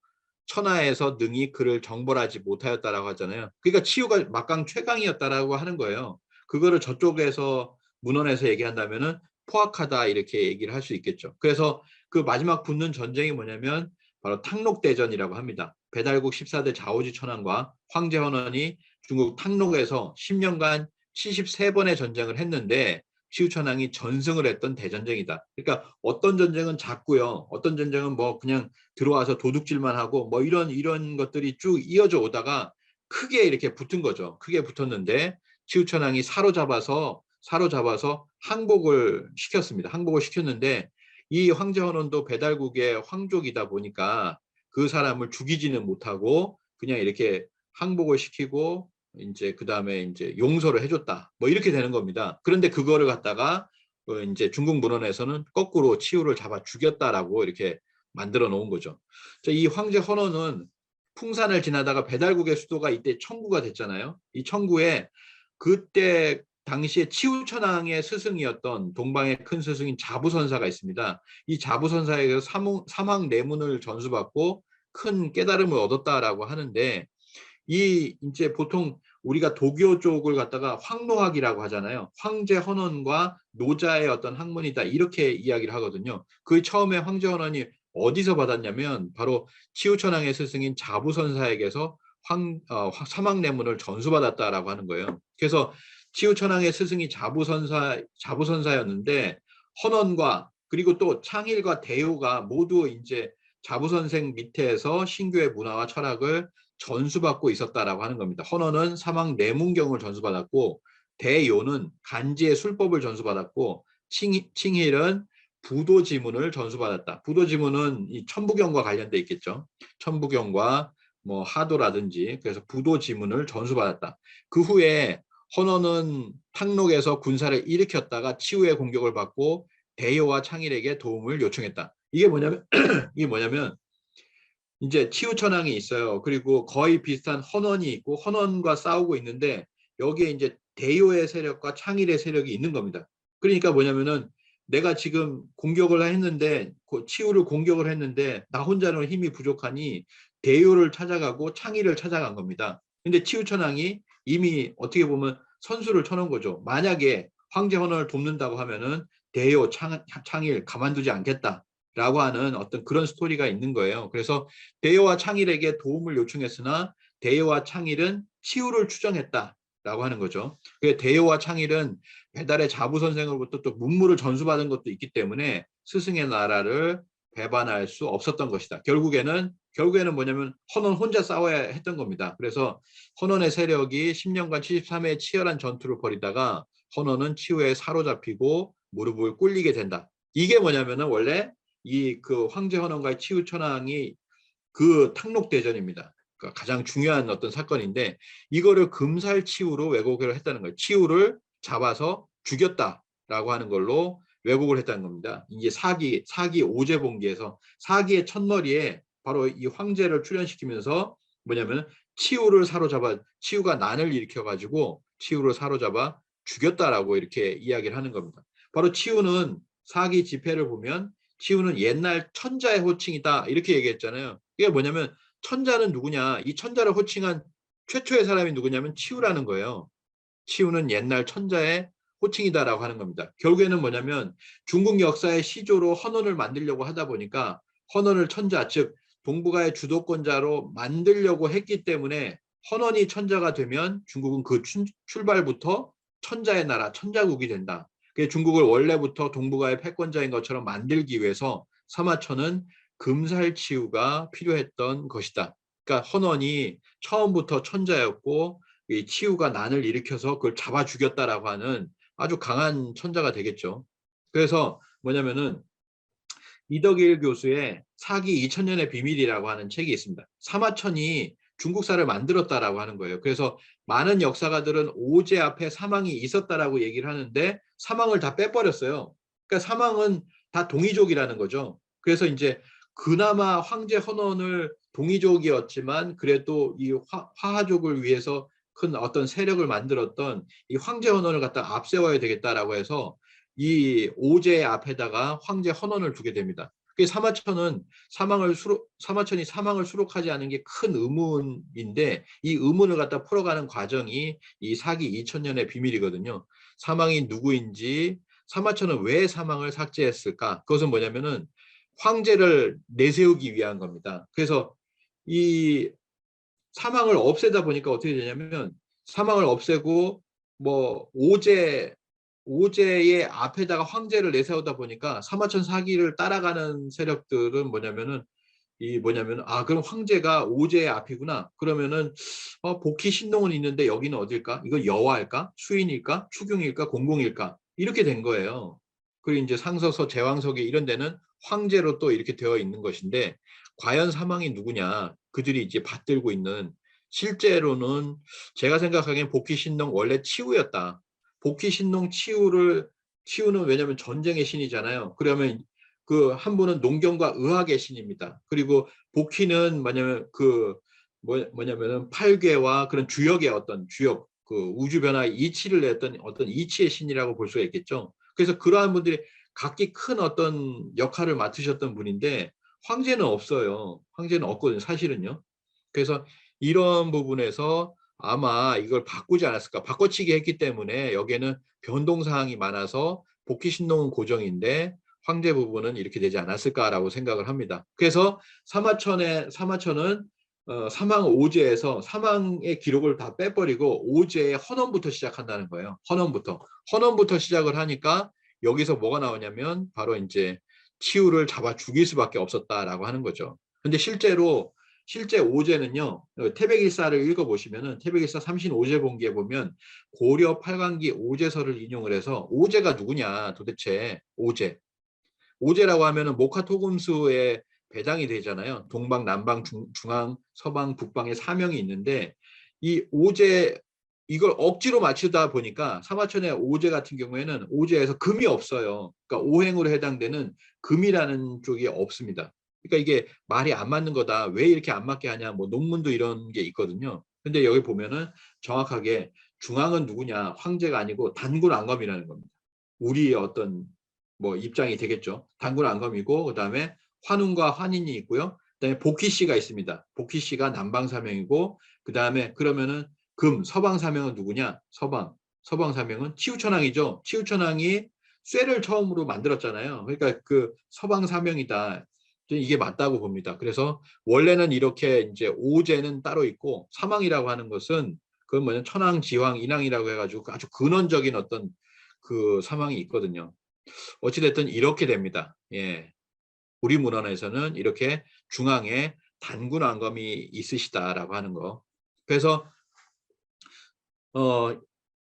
천하에서 능히 그를 정벌하지 못하였다라고 하잖아요. 그러니까 치우가 막강 최강이었다라고 하는 거예요. 그거를 저쪽에서 문헌에서 얘기한다면은 포악하다 이렇게 얘기를 할 수 있겠죠. 그래서 그 마지막 붙는 전쟁이 뭐냐면 바로 탕록대전이라고 합니다. 배달국 14대 좌우지 천왕과 황제 헌원이 중국 탕록에서 10년간 73번의 전쟁을 했는데 치우천왕이 전승을 했던 대전쟁이다. 그러니까 어떤 전쟁은 작고요. 어떤 전쟁은 뭐 그냥 들어와서 도둑질만 하고 뭐 이런 것들이 쭉 이어져 오다가 크게 이렇게 붙은 거죠. 크게 붙었는데 치우천왕이 사로잡아서 항복을 시켰습니다. 항복을 시켰는데 이 황제 헌원도 배달국의 황족이다 보니까 그 사람을 죽이지는 못하고 그냥 이렇게 항복을 시키고 이제 그 다음에 이제 용서를 해줬다. 뭐 이렇게 되는 겁니다. 그런데 그거를 갖다가 이제 중국 문헌에서는 거꾸로 치우를 잡아 죽였다라고 이렇게 만들어 놓은 거죠. 이 황제 헌원은 풍산을 지나다가 배달국의 수도가 이때 청구가 됐잖아요. 이 청구에 그때 당시에 치우천왕의 스승이었던 동방의 큰 스승인 자부선사가 있습니다. 이 자부선사에게서 사망 내문을 전수받고 큰 깨달음을 얻었다라고 하는데 이 이제 보통 우리가 도교 쪽을 갖다가 황노학이라고 하잖아요. 황제 헌원과 노자의 어떤 학문이다 이렇게 이야기를 하거든요. 그 처음에 황제 헌원이 어디서 받았냐면 바로 치우천왕의 스승인 자부선사에게서 사망내문을 전수받았다라고 하는 거예요. 그래서 치우천왕의 스승이 자부선사였는데 헌원과 그리고 또 창일과 대요가 모두 이제 자부선생 밑에서 신교의 문화와 철학을 전수받고 있었다라고 하는 겁니다. 헌원은 사망 내문경을 전수받았고 대요는 간지의 술법을 전수받았고 칭힐은 부도지문을 전수받았다. 부도지문은 이 천부경과 관련돼 있겠죠. 천부경과 뭐 하도라든지 그래서 부도지문을 전수받았다. 그 후에 헌원은 탕록에서 군사를 일으켰다가 치우의 공격을 받고 대요와 창일에게 도움을 요청했다. 이게 뭐냐면 이제 치우천왕이 있어요. 그리고 거의 비슷한 헌원이 있고 헌원과 싸우고 있는데 여기에 이제 대요의 세력과 창일의 세력이 있는 겁니다. 그러니까 뭐냐면은 내가 지금 공격을 했는데 치우를 공격을 했는데 나 혼자는 힘이 부족하니 대요를 찾아가고 창일을 찾아간 겁니다. 근데 치우천왕이 이미 어떻게 보면 선수를 쳐놓은 거죠. 만약에 황제 헌원을 돕는다고 하면은 대요, 창일 가만두지 않겠다. 라고 하는 어떤 그런 스토리가 있는 거예요. 그래서 대요와 창일에게 도움을 요청했으나 대요와 창일은 치우를 추정했다라고 하는 거죠. 대요와 창일은 배달의 자부 선생으로부터 또 문무를 전수받은 것도 있기 때문에 스승의 나라를 배반할 수 없었던 것이다. 결국에는 뭐냐면 헌원 혼자 싸워야 했던 겁니다. 그래서 헌원의 세력이 10년간 73회의 치열한 전투를 벌이다가 헌원은 치우에 사로잡히고 무릎을 꿇리게 된다. 이게 뭐냐면은 원래 이 그 황제 헌원과의 치우천왕이 그 탕록대전입니다. 그러니까 가장 중요한 어떤 사건인데 이거를 금살치우로 왜곡을 했다는 거예요. 치우를 잡아서 죽였다라고 하는 걸로 왜곡을 했다는 겁니다. 이게 사기 오제봉기에서 사기의 첫머리에 바로 이 황제를 출연시키면서 뭐냐면 치우를 사로잡아 치우가 난을 일으켜가지고 치우를 사로잡아 죽였다라고 이렇게 이야기를 하는 겁니다. 바로 치우는 사기 집회를 보면 치우는 옛날 천자의 호칭이다 이렇게 얘기했잖아요. 이게 뭐냐면 천자는 누구냐? 이 천자를 호칭한 최초의 사람이 누구냐면 치우라는 거예요. 치우는 옛날 천자의 호칭이다라고 하는 겁니다. 결국에는 뭐냐면 중국 역사의 시조로 헌원을 만들려고 하다 보니까 헌원을 천자, 즉 동북아의 주도권자로 만들려고 했기 때문에 헌원이 천자가 되면 중국은 그 출발부터 천자의 나라, 천자국이 된다. 중국을 원래부터 동북아의 패권자인 것처럼 만들기 위해서 사마천은 금살치우가 필요했던 것이다. 그러니까 헌원이 처음부터 천자였고 이 치우가 난을 일으켜서 그걸 잡아 죽였다라고 하는 아주 강한 천자가 되겠죠. 그래서 뭐냐면은 이덕일 교수의 사기 2000년의 비밀이라고 하는 책이 있습니다. 사마천이 중국사를 만들었다라고 하는 거예요. 그래서 많은 역사가들은 오제 앞에 사망이 있었다라고 얘기를 하는데 사망을 다 빼버렸어요. 그러니까 사망은 다 동이족이라는 거죠. 그래서 이제 그나마 황제 헌원을 동이족이었지만 그래도 이 화하족을 위해서 큰 어떤 세력을 만들었던 이 황제 헌원을 갖다 앞세워야 되겠다라고 해서 이 오제 앞에다가 황제 헌원을 두게 됩니다. 사마천은 사마천이 사망을 수록하지 않은 게 큰 의문인데 이 의문을 갖다 풀어가는 과정이 이 사기 2000년의 비밀이거든요. 사망이 누구인지 사마천은 왜 사망을 삭제했을까? 그것은 뭐냐면은 황제를 내세우기 위한 겁니다. 그래서 이 사망을 없애다 보니까 어떻게 되냐면 사망을 없애고 뭐 오제의 앞에다가 황제를 내세우다 보니까 사마천 사기를 따라가는 세력들은 뭐냐면은 그럼 황제가 오제의 앞이구나. 그러면은 복희 신동은 있는데 여기는 어딜까? 이거 여화일까? 수인일까? 추경일까? 공공일까? 이렇게 된 거예요. 그리고 이제 상서서, 제왕석에 이런 데는 황제로 또 이렇게 되어 있는 것인데 과연 사망이 누구냐? 그들이 이제 받들고 있는 실제로는 제가 생각하기엔 복희 신동 원래 치우였다. 복희 신동 치우는 왜냐하면 전쟁의 신이잖아요. 그러면 그 한 분은 농경과 의학의 신입니다. 그리고 복희는 뭐냐면은 팔괘와 그런 주역의 어떤 주역 그 우주 변화의 이치를 냈던 어떤 이치의 신이라고 볼 수가 있겠죠. 그래서 그러한 분들이 각기 큰 어떤 역할을 맡으셨던 분인데 황제는 없어요. 황제는 없거든요. 사실은요. 그래서 이런 부분에서 아마 이걸 바꾸지 않았을까. 바꿔치기 했기 때문에 여기에는 변동사항이 많아서 복희 신동은 고정인데 황제 부분은 이렇게 되지 않았을까라고 생각을 합니다. 그래서 사마천은 사망 오제에서 사망의 기록을 다 빼버리고 오제의 헌원부터 시작한다는 거예요. 헌원부터 시작을 하니까 여기서 뭐가 나오냐면 바로 이제 치우를 잡아 죽일 수밖에 없었다라고 하는 거죠. 근데 실제 오제는요, 태백일사를 읽어보시면은 태백일사 삼신오제본기에 보면 고려 8강기 오제서를 인용을 해서 오제가 누구냐 도대체 오제라고 하면은 모카토금수의 배당이 되잖아요. 동방, 남방, 중앙, 서방, 북방의 사명이 있는데 이 오제 이걸 억지로 맞추다 보니까 사마천의 오제 같은 경우에는 오제에서 금이 없어요. 그러니까 오행으로 해당되는 금이라는 쪽이 없습니다. 그러니까 이게 말이 안 맞는 거다. 왜 이렇게 안 맞게 하냐. 뭐 논문도 이런 게 있거든요. 근데 여기 보면은 정확하게 중앙은 누구냐. 황제가 아니고 단군 앙검이라는 겁니다. 우리의 어떤 뭐 입장이 되겠죠. 단군 앙검이고 그다음에 환웅과 환인이 있고요. 그다음에 복희 씨가 있습니다. 복희 씨가 남방 사명이고 그다음에 그러면은 서방 사명은 누구냐? 서방 사명은 치우천왕이죠. 치우천왕이 쇠를 처음으로 만들었잖아요. 그러니까 그 서방 사명이다. 이게 맞다고 봅니다. 그래서 원래는 이렇게 이제 오제는 따로 있고 사망이라고 하는 것은 그건 뭐냐 천왕, 지왕, 인왕이라고 해가지고 아주 근원적인 어떤 그 사망이 있거든요. 어찌됐든 이렇게 됩니다. 예. 우리 문헌에서는 이렇게 중앙에 단군 앙검이 있으시다라고 하는 거. 그래서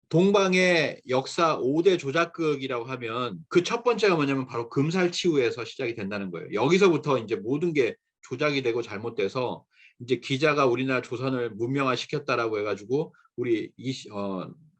동방의 역사 5대 조작극이라고 하면 그 첫 번째가 뭐냐면 바로 금살치우에서 시작이 된다는 거예요. 여기서부터 이제 모든 게 조작이 되고 잘못돼서 이제 기자가 우리나라 조선을 문명화시켰다라고 해가지고 우리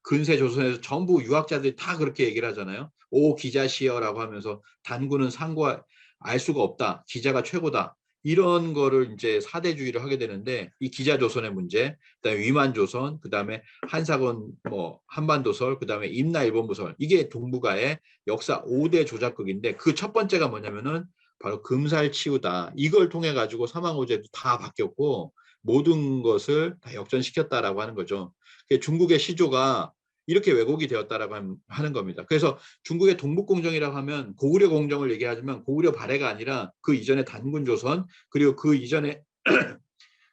근세 조선에서 전부 유학자들이 다 그렇게 얘기를 하잖아요. 오 기자시여라고 하면서 단군은 상과 알 수가 없다. 기자가 최고다. 이런 거를 이제 사대주의를 하게 되는데 이 기자조선의 문제, 그다음에 위만조선, 그다음에 한사건 뭐 한반도설, 그다음에 임나일본부설 이게 동북아의 역사 5대 조작극인데 그 첫 번째가 뭐냐면은 바로 금살치우다. 이걸 통해 가지고 사망오제도 다 바뀌었고 모든 것을 다 역전시켰다라고 하는 거죠. 중국의 시조가 이렇게 왜곡이 되었다라고 하는 겁니다. 그래서 중국의 동북공정이라고 하면 고구려 공정을 얘기하지만 고구려 발해가 아니라 그 이전에 단군조선 그리고 그 이전에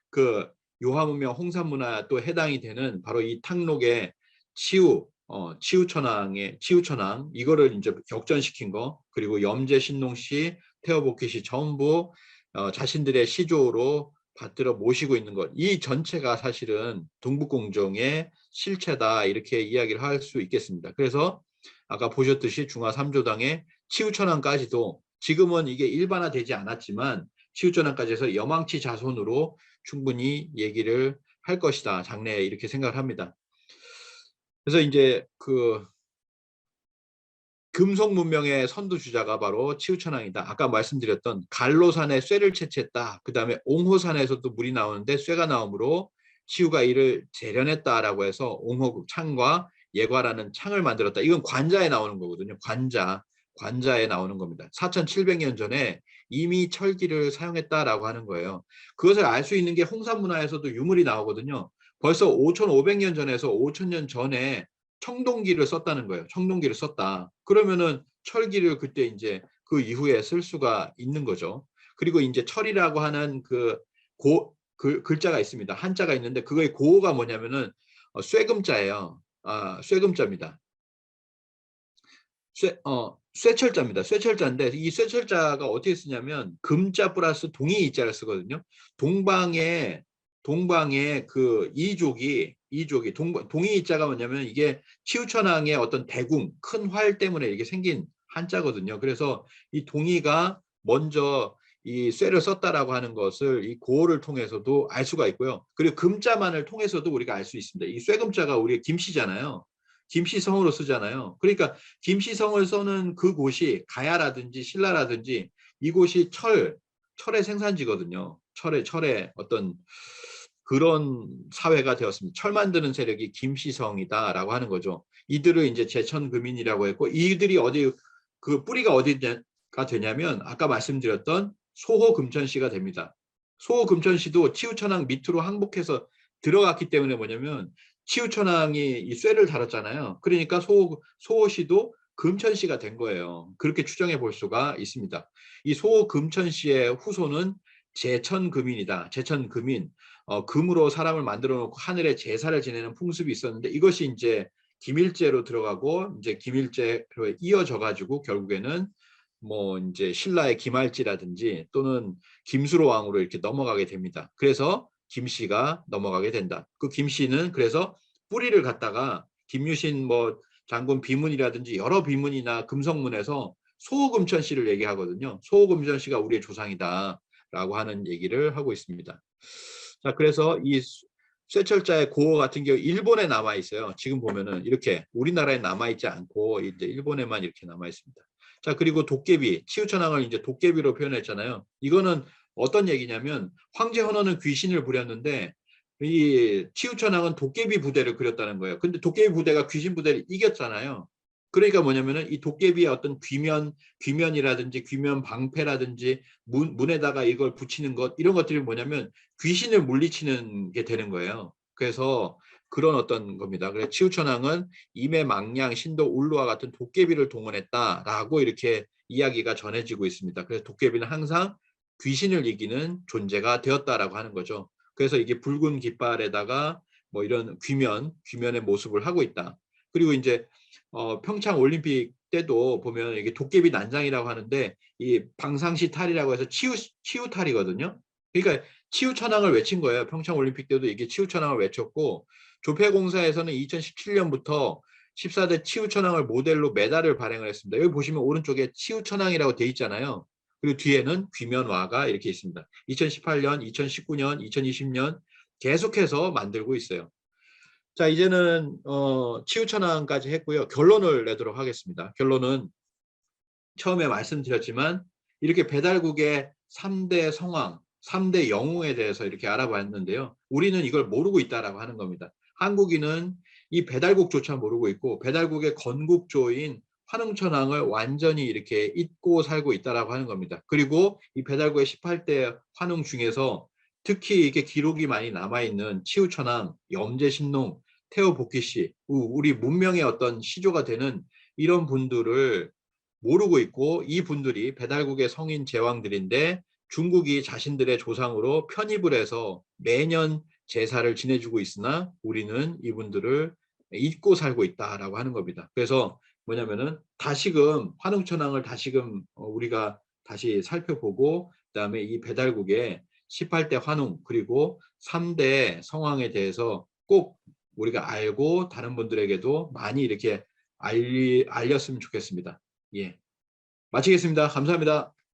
그 요하문명 홍산문화 또 해당이 되는 바로 이 탕록의 치우천왕 이거를 이제 역전시킨 거 그리고 염제 신농씨 태어복희씨 전부 자신들의 시조로 받들어 모시고 있는 것. 이 전체가 사실은 동북공정의 실체다 이렇게 이야기를 할 수 있겠습니다. 그래서 아까 보셨듯이 중화 3조당의 치우천왕까지도 지금은 이게 일반화되지 않았지만 치우천왕까지 해서 염왕치 자손으로 충분히 얘기를 할 것이다. 장래에 이렇게 생각을 합니다. 그래서 이제 그 금속 문명의 선두주자가 바로 치우천왕이다. 아까 말씀드렸던 갈로산에 쇠를 채취했다. 그 다음에 옹호산에서도 물이 나오는데 쇠가 나오므로 치우가 이를 재련했다라고 해서 옹호창과 예과라는 창을 만들었다. 이건 관자에 나오는 거거든요. 관자에 나오는 겁니다. 4700년 전에 이미 철기를 사용했다라고 하는 거예요. 그것을 알 수 있는 게 홍산문화에서도 유물이 나오거든요. 벌써 5500년 전에서 5000년 전에 청동기를 썼다는 거예요. 청동기를 썼다. 그러면은 철기를 그때 이제 그 이후에 쓸 수가 있는 거죠. 그리고 이제 철이라고 하는 글자가 있습니다. 한자가 있는데 그거의 고가 뭐냐면은 쇠금자예요. 쇠금자입니다. 쇠철자입니다. 쇠철자인데 이 쇠철자가 어떻게 쓰냐면 금자 플러스 동이 이자를 쓰거든요. 동방의 그 이족이 동이 이자가 뭐냐면 이게 치우천왕의 어떤 대궁 큰 활 때문에 이게 생긴 한자거든요. 그래서 이 동이가 먼저 이 쇠를 썼다라고 하는 것을 이 고어를 통해서도 알 수가 있고요. 그리고 금자만을 통해서도 우리가 알 수 있습니다. 이 쇠금자가 우리의 김씨잖아요. 김씨성으로 쓰잖아요. 그러니까 김씨성을 써는 그곳이 가야라든지 신라라든지 이곳이 철의 생산지거든요. 철의 어떤 그런 사회가 되었습니다. 철 만드는 세력이 김씨성이다라고 하는 거죠. 이들을 이제 제천금인이라고 했고 이들이 그 뿌리가 어디가 되냐면 아까 말씀드렸던 소호금천씨가 됩니다. 소호금천씨도 치우천왕 밑으로 항복해서 들어갔기 때문에 뭐냐면 치우천왕이 이 쇠를 다뤘잖아요. 그러니까 소호씨도 금천씨가 된 거예요. 그렇게 추정해 볼 수가 있습니다. 이 소호금천씨의 후손은 제천금인이다. 제천금인. 금으로 사람을 만들어 놓고 하늘에 제사를 지내는 풍습이 있었는데 이것이 이제 김일제로 들어가고 이제 김일제로 이어져 가지고 결국에는 뭐 이제 신라의 김할지라든지 또는 김수로 왕으로 이렇게 넘어가게 됩니다. 그래서 김씨가 넘어가게 된다. 그 김씨는 그래서 뿌리를 갖다가 김유신 뭐 장군 비문이라든지 여러 비문이나 금성문에서 소호금천씨를 얘기하거든요. 소호금천씨가 우리의 조상이다라고 하는 얘기를 하고 있습니다. 자, 그래서 이 쇠철자의 고어 같은 경우 일본에 남아 있어요. 지금 보면은 이렇게 우리나라에 남아 있지 않고 이제 일본에만 이렇게 남아 있습니다. 자, 그리고 도깨비, 치우천왕을 이제 도깨비로 표현했잖아요. 이거는 어떤 얘기냐면 황제 헌원은 귀신을 부렸는데 이 치우천왕은 도깨비 부대를 그렸다는 거예요. 근데 도깨비 부대가 귀신 부대를 이겼잖아요. 그러니까 뭐냐면은 이 도깨비의 어떤 귀면이라든지 귀면 방패라든지 문에다가 이걸 붙이는 것 이런 것들이 뭐냐면 귀신을 물리치는 게 되는 거예요. 그래서 그런 어떤 겁니다. 그래서 치우천왕은 임해 망량 신도 울루와 같은 도깨비를 동원했다라고 이렇게 이야기가 전해지고 있습니다. 그래서 도깨비는 항상 귀신을 이기는 존재가 되었다라고 하는 거죠. 그래서 이게 붉은 깃발에다가 뭐 이런 귀면의 모습을 하고 있다. 그리고 이제 평창 올림픽 때도 보면 이게 도깨비 난장이라고 하는데 이 방상시 탈이라고 해서 치유 탈이거든요. 그러니까 치우천왕을 외친 거예요. 평창 올림픽 때도 이게 치우천왕을 외쳤고 조폐공사에서는 2017년부터 14대 치우천왕을 모델로 메달을 발행을 했습니다. 여기 보시면 오른쪽에 치우천왕이라고 돼 있잖아요. 그리고 뒤에는 귀면화가 이렇게 있습니다. 2018년, 2019년, 2020년 계속해서 만들고 있어요. 자, 이제는 치우천왕까지 했고요. 결론을 내도록 하겠습니다. 결론은 처음에 말씀드렸지만 이렇게 배달국의 3대 성황, 3대 영웅에 대해서 이렇게 알아봤는데요. 우리는 이걸 모르고 있다라고 하는 겁니다. 한국인은 이 배달국조차 모르고 있고 배달국의 건국조인 환웅천왕을 완전히 이렇게 잊고 살고 있다라고 하는 겁니다. 그리고 이 배달국의 18대 환웅 중에서 특히 이렇게 기록이 많이 남아있는 치우천왕, 염제신농, 태호복희씨, 우리 문명의 어떤 시조가 되는 이런 분들을 모르고 있고, 이 분들이 배달국의 성인 제왕들인데 중국이 자신들의 조상으로 편입을 해서 매년 제사를 지내주고 있으나 우리는 이분들을 잊고 살고 있다라고 하는 겁니다. 그래서 뭐냐면은 다시금 환웅천왕을 다시금 우리가 다시 살펴보고, 그다음에 이 배달국의 18대 환웅 그리고 3대 성왕에 대해서 꼭 우리가 알고 다른 분들에게도 많이 이렇게 알렸으면 좋겠습니다. 예, 마치겠습니다. 감사합니다.